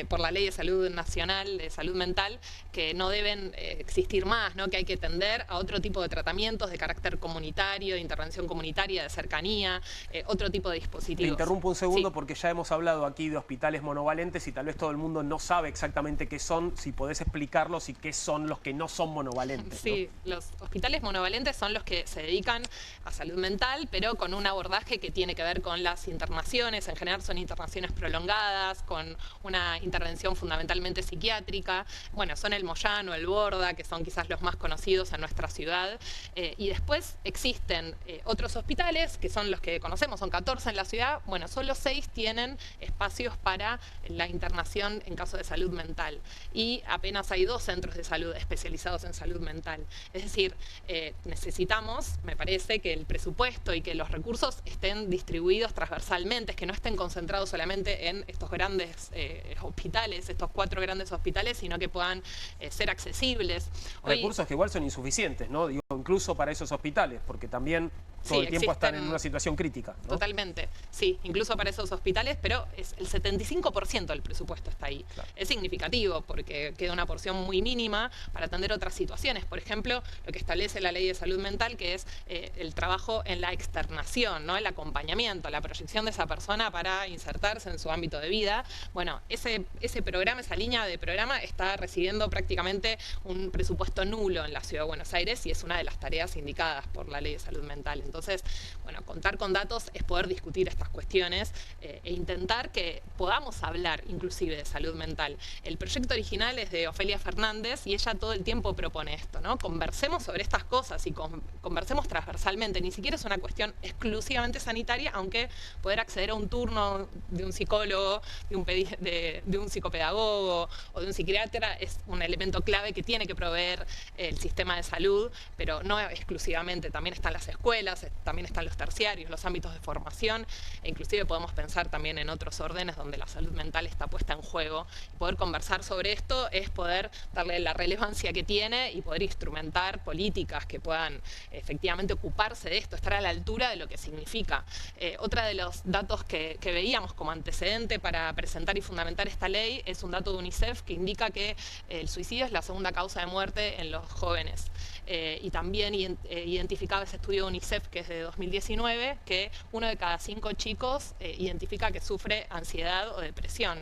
por la Ley de Salud Nacional de Salud Mental, que no deben existir más, ¿no? Que hay que tender a otro tipo de tratamientos de carácter comunitario, de intervención comunitaria, de cercanía, otro tipo de dispositivos. Me interrumpo un segundo porque ya hemos hablado aquí de hospitales monovalentes y tal vez todo el mundo no sabe exactamente qué son, si podés explicarlos y qué son los que no son monovalentes. Sí, ¿no? Los hospitales monovalentes son los que se dedican a salud mental, pero con un abordaje que tiene que ver con las internaciones. En general son internaciones prolongadas, con una intervención fundamentalmente psiquiátrica. Bueno, son el Moyano, el Borda, que son quizás los más conocidos en nuestra ciudad. Y después existen otros hospitales que son los que conocemos, son 14 en la ciudad. Bueno, solo 6 tienen espacios para la internación en caso de salud mental. Y apenas hay 2 centros de salud especializados en salud mental. Es decir, necesitamos, me parece, que el presupuesto y que los recursos estén distribuidos transversalmente, que no estén concentrados solamente en estos grandes hospitales, estos 4 grandes hospitales, sino que puedan ser accesibles. Recursos que igual son insuficientes, ¿no? Digo, incluso para esos hospitales, porque también todo el tiempo están en una situación crítica, ¿no? Totalmente, sí, incluso para esos hospitales, pero el 75% del presupuesto está ahí. Claro. Es significativo porque queda una porción muy mínima para atender otras situaciones. Por ejemplo, lo que establece la Ley de Salud Mental, que es el trabajo en la externación, ¿no? El acompañamiento, la proyección de esa persona para insertarse en su ámbito de vida. Bueno, ese programa, esa línea de programa está recibiendo prácticamente un presupuesto nulo en la Ciudad de Buenos Aires y es una de las tareas indicadas por la Ley de Salud Mental. Entonces, bueno, contar con datos es poder discutir estas cuestiones e intentar que podamos hablar inclusive de salud mental. El proyecto original es de Ofelia Fernández y ella todo el tiempo propone esto, ¿no? Conversemos sobre estas cosas y conversemos transversalmente. Ni siquiera es una cuestión exclusivamente sanitaria, aunque poder acceder a un turno de un psicólogo, de un psicopedagogo o de un psiquiatra es un elemento clave que tiene que proveer el sistema de salud, pero no exclusivamente. También están las escuelas, también están los terciarios, los ámbitos de formación, e inclusive podemos pensar también en otros órdenes donde la salud mental está puesta en juego. Y poder conversar sobre esto es poder darle la relevancia que tiene y poder instrumentar políticas que puedan efectivamente ocuparse de esto, estar a la altura de lo que significa. Otra de los datos que veíamos como antecedente para presentar y fundamentar esta ley es un dato de UNICEF que indica que el suicidio es la segunda causa de muerte en los jóvenes. Y también identificaba ese estudio de UNICEF, que es de 2019, que 1 de cada 5 chicos identifica que sufre ansiedad o depresión.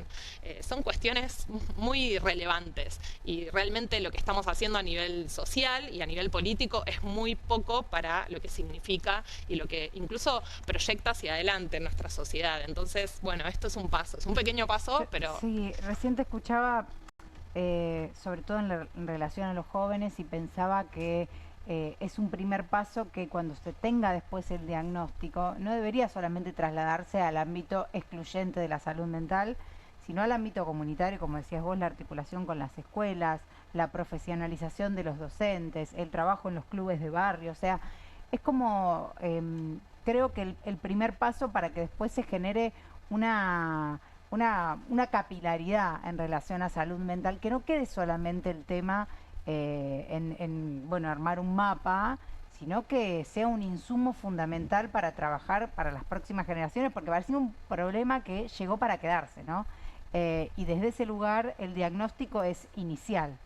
Son cuestiones muy relevantes y realmente lo que estamos haciendo a nivel social y a nivel político es muy poco para lo que significa y lo que incluso proyecta hacia adelante en nuestra sociedad. Entonces, bueno, esto es un paso, es un pequeño paso, pero... Sí, recién te escuchaba... sobre todo en relación a los jóvenes y pensaba que es un primer paso que cuando se tenga después el diagnóstico no debería solamente trasladarse al ámbito excluyente de la salud mental, sino al ámbito comunitario, como decías vos, la articulación con las escuelas, la profesionalización de los docentes, el trabajo en los clubes de barrio. O sea, es como creo que el primer paso para que después se genere una capilaridad en relación a salud mental, que no quede solamente el tema bueno, armar un mapa, sino que sea un insumo fundamental para trabajar para las próximas generaciones, porque va a ser un problema que llegó para quedarse, ¿no? Y desde ese lugar el diagnóstico es inicial.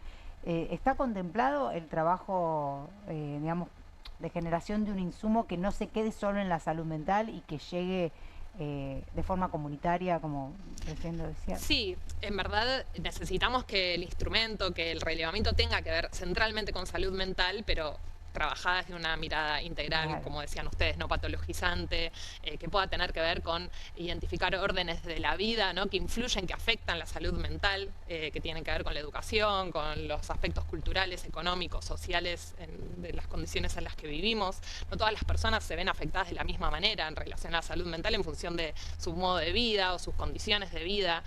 ¿Está contemplado el trabajo, digamos, de generación de un insumo que no se quede solo en la salud mental y que llegue de forma comunitaria, como recién lo decía? Sí, en verdad necesitamos que el instrumento, que el relevamiento tenga que ver centralmente con salud mental, pero trabajada desde una mirada integral, Claro. como decían ustedes, no patologizante, que pueda tener que ver con identificar órdenes de la vida, ¿no? Que influyen, que afectan la salud mental, que tienen que ver con la educación, con los aspectos culturales, económicos, sociales, de las condiciones en las que vivimos. No todas las personas se ven afectadas de la misma manera en relación a la salud mental en función de su modo de vida o sus condiciones de vida.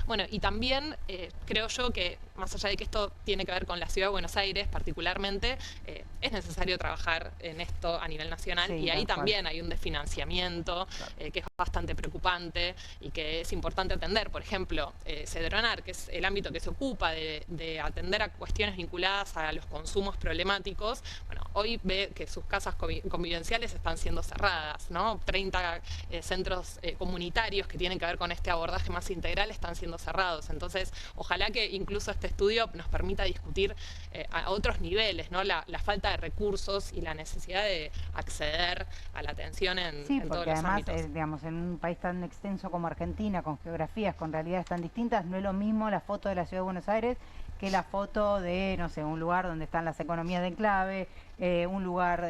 Bueno, y también creo yo que, más allá de que esto tiene que ver con la Ciudad de Buenos Aires particularmente, es necesario trabajar en esto a nivel nacional, Sí, y ahí tal cual. también hay un desfinanciamiento que es bastante preocupante y que es importante atender. Por ejemplo, Cedronar, que es el ámbito que se ocupa de atender a cuestiones vinculadas a los consumos problemáticos, bueno, hoy ve que sus casas convivenciales están siendo cerradas, ¿no? 30 centros comunitarios que tienen que ver con este abordaje más integral están siendo cerrados. Entonces, ojalá que incluso este estudio nos permita discutir a otros niveles, ¿no? La falta de recursos y la necesidad de acceder a la atención en todos porque los además, ámbitos. digamos, en un país tan extenso como Argentina, con geografías, con realidades tan distintas, no es lo mismo la foto de la Ciudad de Buenos Aires que la foto de, no sé, un lugar donde están las economías de enclave, un lugar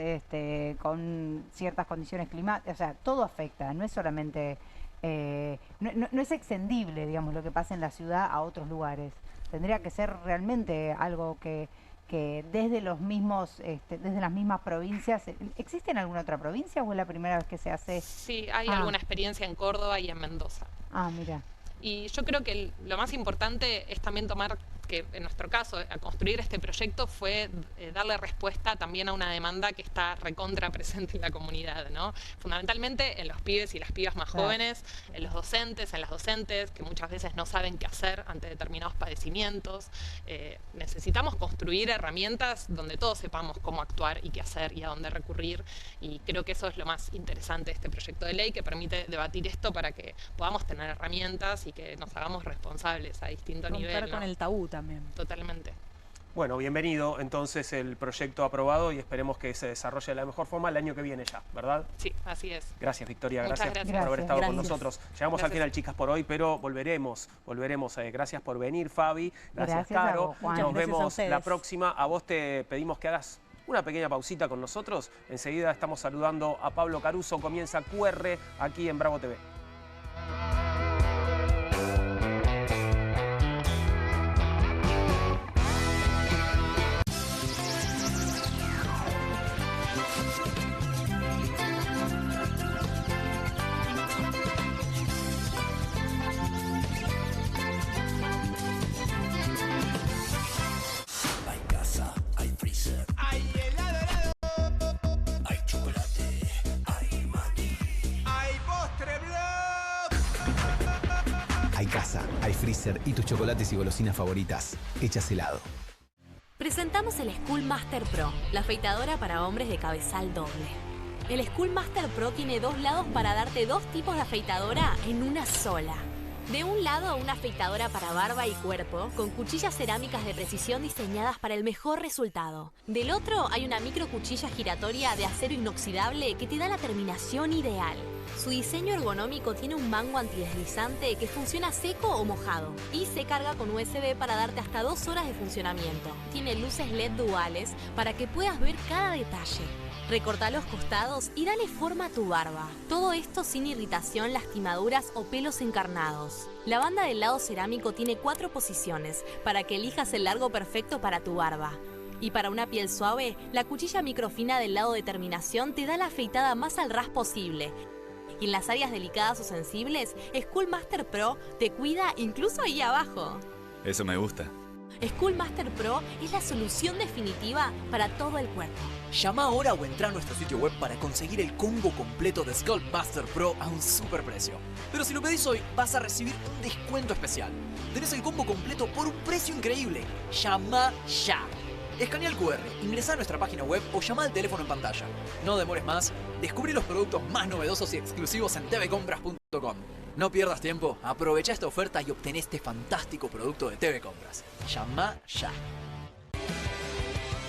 con ciertas condiciones climáticas, o sea, todo afecta, no es solamente, no es extendible, digamos, lo que pasa en la ciudad a otros lugares. Tendría que ser realmente algo que desde los mismos, desde las mismas provincias. ¿Existe en alguna otra provincia o es la primera vez que se hace? Sí, hay alguna experiencia en Córdoba y en Mendoza. Ah, mira. Y yo creo que lo más importante es también tomar, que en nuestro caso, a construir este proyecto fue darle respuesta también a una demanda que está recontra presente en la comunidad, ¿no? Fundamentalmente en los pibes y las pibas más Claro. jóvenes, en los docentes, en las docentes, que muchas veces no saben qué hacer ante determinados padecimientos. Necesitamos construir herramientas donde todos sepamos cómo actuar y qué hacer y a dónde recurrir, y creo que eso es lo más interesante de este proyecto de ley, que permite debatir esto para que podamos tener herramientas y que nos hagamos responsables a distinto nivel. Romper con el tabú también. Totalmente. Bueno, bienvenido entonces el proyecto aprobado y esperemos que se desarrolle de la mejor forma el año que viene ya, ¿verdad? Sí, así es. Gracias, Victoria, Muchas gracias gracias. por haber estado con Gracias. nosotros. Llegamos al Gracias. final, chicas, por hoy, pero volveremos. Gracias por venir, Fabi. Gracias, Gracias a Caro. vos, Juan. Nos Gracias a vemos ustedes. la próxima. A vos te pedimos que hagas una pequeña pausita con nosotros. Enseguida estamos saludando a Pablo Caruso. Comienza QR aquí en Bravo TV. Hay casa, hay freezer, hay helado, hay chocolate, hay maní, hay postre blog. Hay casa, hay freezer y tus chocolates y golosinas favoritas hechas helado. Presentamos el School Master Pro, la afeitadora para hombres de cabezal doble. El School Master Pro tiene dos lados para darte dos tipos de afeitadora en una sola. De un lado, una afeitadora para barba y cuerpo, con cuchillas cerámicas de precisión diseñadas para el mejor resultado. Del otro, hay una micro cuchilla giratoria de acero inoxidable que te da la terminación ideal. Su diseño ergonómico tiene un mango antideslizante que funciona seco o mojado y se carga con USB para darte hasta 2 horas de funcionamiento. Tiene luces LED duales para que puedas ver cada detalle. Recorta los costados y dale forma a tu barba. Todo esto sin irritación, lastimaduras o pelos encarnados. La banda del lado cerámico tiene 4 posiciones para que elijas el largo perfecto para tu barba. Y para una piel suave, la cuchilla microfina del lado de terminación te da la afeitada más al ras posible. Y en las áreas delicadas o sensibles, School Master Pro te cuida incluso ahí abajo. Eso me gusta. Schoolmaster Pro es la solución definitiva para todo el cuerpo. Llama ahora o entra a nuestro sitio web para conseguir el combo completo de Schoolmaster Pro a un super precio. Pero si lo pedís hoy, vas a recibir un descuento especial. Tenés el combo completo por un precio increíble. Llama ya. Escanea el QR, ingresa a nuestra página web o llama al teléfono en pantalla. No demores más, descubrí los productos más novedosos y exclusivos en tvcompras.com. No pierdas tiempo, aprovecha esta oferta y obtén este fantástico producto de TV Compras. Llama ya.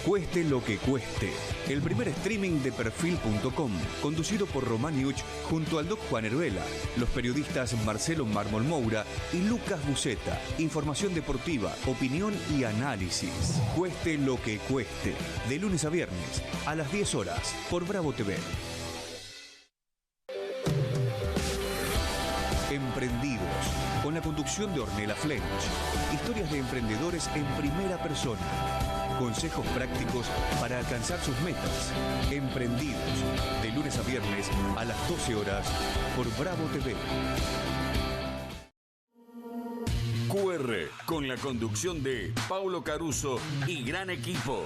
Cueste lo que cueste. El primer streaming de perfil.com, conducido por Román Yuch junto al Doc Juan Heruela, los periodistas Marcelo Mármol Moura y Lucas Buceta. Información deportiva, opinión y análisis. Cueste lo que cueste. De lunes a viernes, a las 10 horas, por Bravo TV. Emprendidos, con la conducción de Ornella Flench. Historias de emprendedores en primera persona. Consejos prácticos para alcanzar sus metas. Emprendidos, de lunes a viernes a las 12 horas por Bravo TV. QR, con la conducción de Paulo Caruso y gran equipo.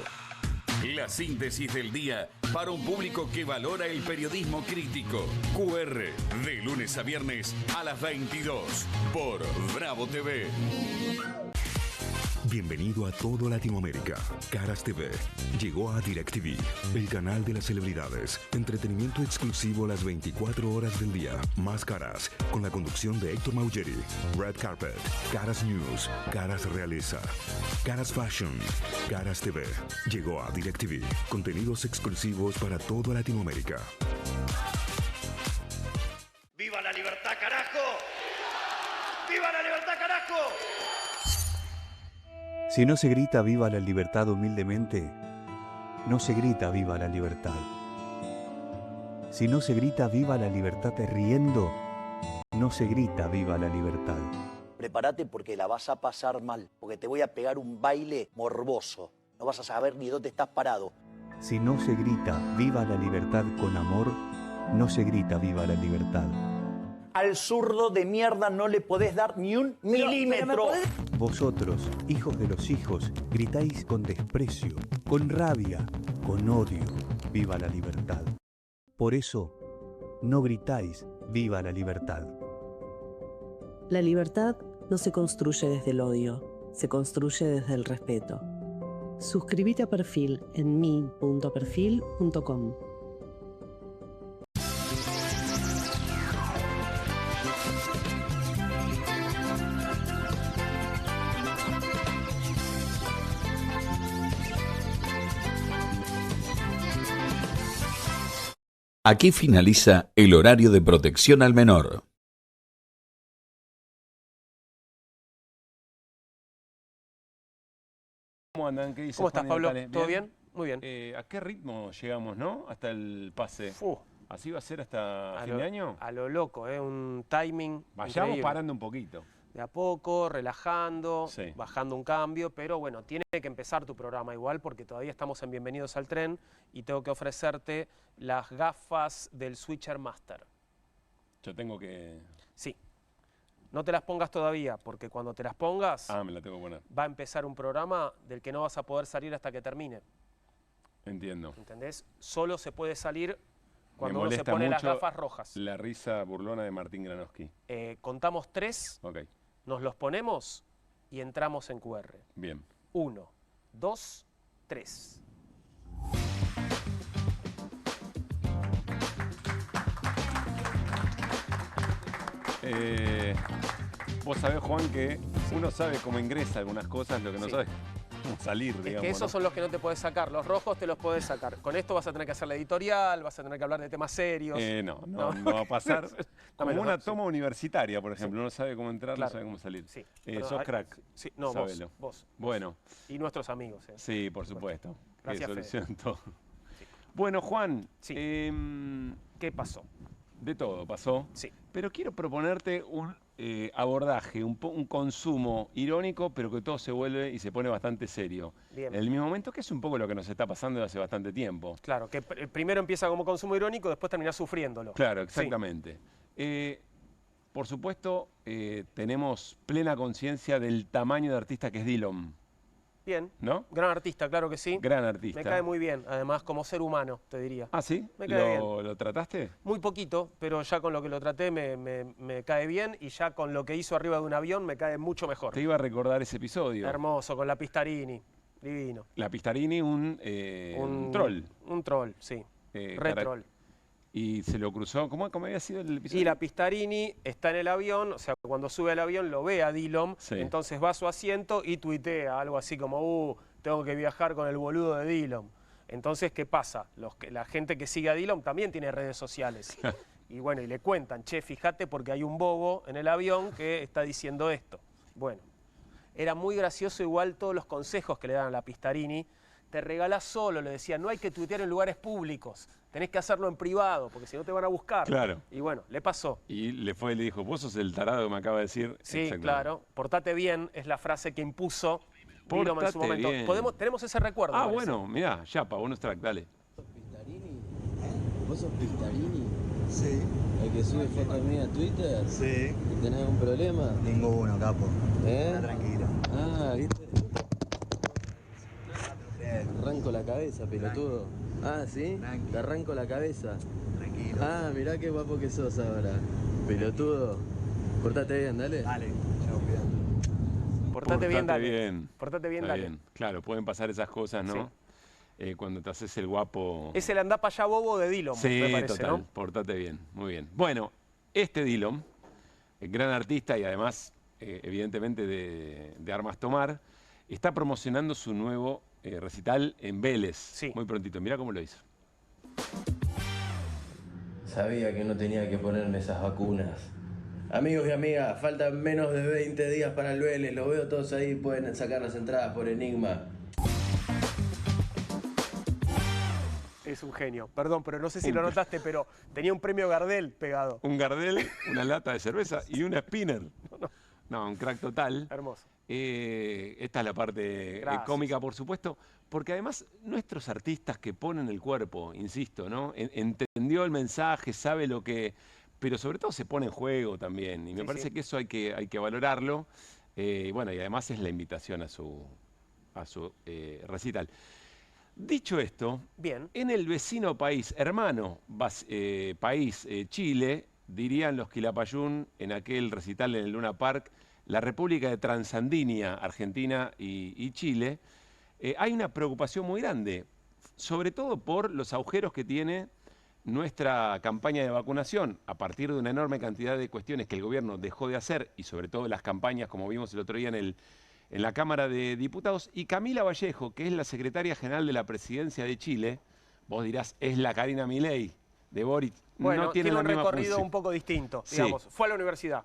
La síntesis del día para un público que valora el periodismo crítico. QR, de lunes a viernes a las 22 por Bravo TV. Bienvenido a todo Latinoamérica. Caras TV llegó a DirecTV, el canal de las celebridades. Entretenimiento exclusivo las 24 horas del día. Más Caras, con la conducción de Héctor Maugeri. Red Carpet, Caras News, Caras Realeza, Caras Fashion, Caras TV. Llegó a DirecTV. Contenidos exclusivos para toda Latinoamérica. ¡Viva la libertad, carajo! ¡Viva la libertad, carajo! Si no se grita viva la libertad humildemente, no se grita viva la libertad. Si no se grita viva la libertad riendo, no se grita viva la libertad. Prepárate porque la vas a pasar mal, porque te voy a pegar un baile morboso. No vas a saber ni dónde estás parado. Si no se grita viva la libertad con amor, no se grita viva la libertad. Al zurdo de mierda no le podés dar ni un milímetro. Vosotros, hijos de los hijos, gritáis con desprecio, con rabia, con odio, viva la libertad. Por eso, no gritáis viva la libertad. La libertad no se construye desde el odio, se construye desde el respeto. Suscríbete a Perfil en mi.perfil.com. Aquí finaliza el horario de protección al menor. ¿Cómo andan? ¿Qué dices? ¿Cómo estás, Pablo? ¿Bien? ¿Todo bien? Muy bien. ¿A qué ritmo llegamos, no? Hasta el pase. ¿Así va a ser hasta fin de año? A lo loco, un timing Vayamos increíble. parando un poquito. De a poco, relajando, bajando un cambio, pero bueno, tiene que empezar tu programa igual porque todavía estamos en Bienvenidos al Tren y tengo que ofrecerte las gafas del Switcher Master. Yo tengo que... Sí. No te las pongas todavía porque cuando te las pongas me la tengo que poner. va a empezar un programa del que no vas a poder salir hasta que termine. Entiendo. ¿Entendés? Solo se puede salir cuando Me uno se molesta pone las mucho gafas rojas. la risa burlona de Martín Granowski. Contamos 3. Ok. Nos los ponemos y entramos en QR. Bien. 1, 2, 3. Vos sabés, Juan, que uno sabe cómo ingresa algunas cosas, lo que no sabe es cómo salir, Es digamos. que esos ¿no? son los que no te puedes sacar. Los rojos te los puedes sacar. Con esto vas a tener que hacer la editorial, vas a tener que hablar de temas serios. No va a pasar. Como Dámelo, una sí. toma universitaria, por ejemplo. Uno sabe cómo entrar, Claro. no sabe cómo salir. Sí. Pero Sos hay- crack. Sí, no, Sábelo. vos. Bueno. Y nuestros amigos. Sí, por supuesto. Gracias, Que Fede. solucionan todo. Bueno, Juan. ¿Qué pasó? De todo pasó. Sí. Pero quiero proponerte un abordaje, un consumo irónico, pero que todo se vuelve y se pone bastante serio. Bien. En el mismo momento, que es un poco lo que nos está pasando desde hace bastante tiempo. Claro, que primero empieza como consumo irónico, después terminás sufriéndolo. Claro, Sí. exactamente. Por supuesto, tenemos plena conciencia del tamaño de artista que es Dillom. Bien. ¿No? Gran artista, claro que sí. Gran artista. Me cae muy bien, además como ser humano, te diría. ¿Ah, sí? Me cae bien. ¿Lo trataste? Muy poquito, pero ya con lo que lo traté me cae bien y ya con lo que hizo arriba de un avión me cae mucho mejor. Te iba a recordar ese episodio. Hermoso, con la Pistarini. Divino. La Pistarini, un troll. Un troll, sí. Troll. Y se lo cruzó. ¿Cómo había sido el episodio? Y la Pistarini está en el avión, o sea, cuando sube al avión lo ve a Dillom, entonces va a su asiento y tuitea algo así como, tengo que viajar con el boludo de Dillom. Entonces, ¿qué pasa? La gente que sigue a Dillom también tiene redes sociales. Y bueno, y le cuentan, che, fíjate porque hay un bobo en el avión que está diciendo esto. Bueno, era muy gracioso igual todos los consejos que le dan a la Pistarini. Te regalás solo, le decía, no hay que tuitear en lugares públicos, tenés que hacerlo en privado, porque si no te van a buscar. Claro. Y bueno, le pasó. Y le dijo, vos sos el tarado que me acaba de decir. Sí, claro. Portate bien es la frase que impuso Dillom en su momento. Bien. Tenemos ese recuerdo. Ah, bueno, mirá, ya, pa, bonus track, dale. ¿Vos sos Pistarini? Sí. ¿El que sube fotos mías a Twitter? Sí. ¿Y tenés algún problema? Ninguno, capo. Está tranquilo. Ah, ¿viste? Arranco la cabeza, pelotudo. Ah, ¿sí? Tranquilo. Te arranco la cabeza. Tranquilo. Ah, mirá qué guapo que sos ahora. Pelotudo. Portate bien, dale. Dale. Chao, cuidado. Portate bien, dale. Bien. Portate bien, Está dale. bien. Claro, pueden pasar esas cosas, ¿no? Cuando te haces el guapo. Es el andá para allá bobo de Dillom, sí, me parece, total. ¿no? Portate bien, muy bien. Bueno, este Dillom, gran artista y además, evidentemente, de Armas Tomar, está promocionando su nuevo recital en Vélez. Muy prontito. Mirá cómo lo hizo. Sabía que no tenía que ponerme esas vacunas. Amigos y amigas, faltan menos de 20 días para el Vélez. Los veo todos ahí, pueden sacar las entradas por Enigma. Es un genio. Perdón, pero no sé si lo notaste, pero tenía un premio Gardel pegado. Un Gardel, una lata de cerveza y una spinner. No, un crack total. Hermoso. Esta es la parte cómica, por supuesto, porque además nuestros artistas que ponen el cuerpo, insisto, ¿no? Entendió el mensaje, sabe lo que... Pero sobre todo se pone en juego también. Y me parece que eso hay que valorarlo. Bueno, y además es la invitación a su recital. Dicho esto, en el vecino país, hermano país, Chile, dirían los Quilapayún en aquel recital en el Luna Park, la República de Transandinia, Argentina y Chile, hay una preocupación muy grande, sobre todo por los agujeros que tiene nuestra campaña de vacunación, a partir de una enorme cantidad de cuestiones que el gobierno dejó de hacer, y sobre todo las campañas, como vimos el otro día en la Cámara de Diputados, y Camila Vallejo, que es la secretaria general de la Presidencia de Chile, vos dirás, es la Karina Milei de Boric. Bueno, no tiene un la misma recorrido función. un poco distinto, digamos. Fue a la universidad.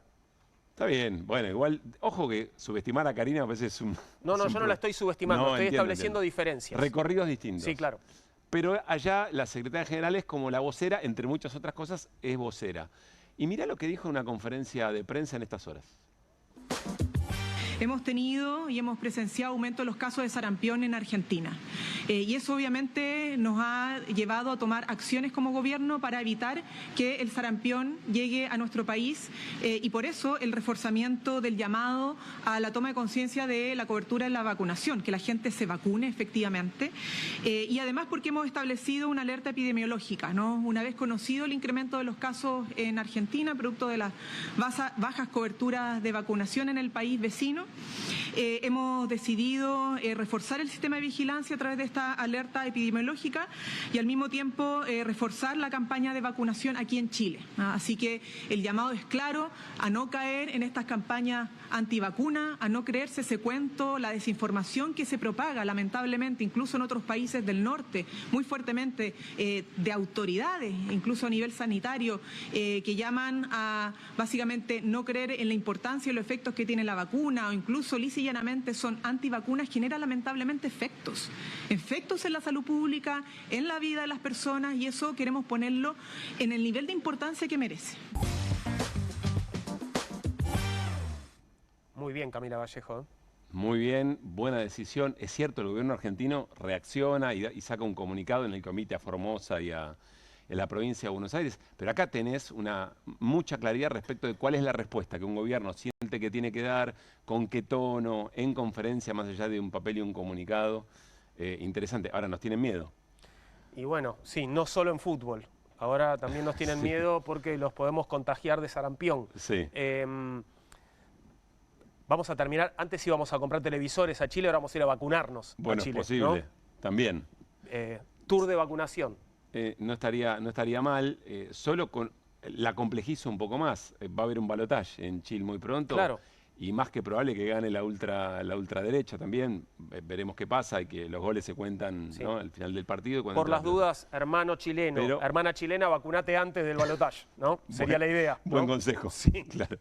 Está bien, bueno, igual, ojo que subestimar a Karina a veces es un... No, yo no la estoy subestimando, estoy entiendo, estableciendo diferencias. Recorridos distintos. Sí, claro. Pero allá la secretaria general es como la vocera, entre muchas otras cosas, es vocera. Y mirá lo que dijo en una conferencia de prensa en estas horas. Hemos tenido y hemos presenciado aumento de los casos de sarampión en Argentina. Y eso obviamente nos ha llevado a tomar acciones como gobierno para evitar que el sarampión llegue a nuestro país y por eso el reforzamiento del llamado a la toma de conciencia de la cobertura de la vacunación, que la gente se vacune efectivamente. Y además porque hemos establecido una alerta epidemiológica, ¿no? Una vez conocido el incremento de los casos en Argentina, producto de las bajas coberturas de vacunación en el país vecino, hemos decidido reforzar el sistema de vigilancia a través de esta alerta epidemiológica y al mismo tiempo reforzar la campaña de vacunación aquí en Chile. Así que el llamado es claro a no caer en estas campañas antivacuna, a no creerse ese cuento, la desinformación que se propaga lamentablemente incluso en otros países del norte, muy fuertemente de autoridades, incluso a nivel sanitario, que llaman a básicamente no creer en la importancia y los efectos que tiene la vacuna o incluso lisa y llanamente son antivacunas, genera lamentablemente efectos en la salud pública, en la vida de las personas y eso queremos ponerlo en el nivel de importancia que merece. Muy bien, Camila Vallejo. Muy bien, buena decisión. Es cierto, el gobierno argentino reacciona y saca un comunicado en el que omite a Formosa y a en la provincia de Buenos Aires, pero acá tenés mucha claridad respecto de cuál es la respuesta que un gobierno siente que tiene que dar, con qué tono, en conferencia, más allá de un papel y un comunicado. Interesante. Ahora nos tienen miedo. Y bueno, sí, no solo en fútbol. Ahora también nos tienen miedo porque los podemos contagiar de sarampión. Sí. Vamos a terminar. Antes íbamos a comprar televisores a Chile, ahora vamos a ir a vacunarnos Bueno, a Chile, es posible, ¿no? También. Tour de vacunación. No estaría mal, solo la complejizo un poco más. Va a haber un balotaje en Chile muy pronto. Claro. Y más que probable que gane la ultraderecha también. Veremos qué pasa y que los goles se cuentan, ¿no? Al final del partido. Por las dudas, hermano chileno, hermana chilena, vacunate antes del balotaje, ¿no? Sería la idea, ¿no? Buen consejo. Sí, claro.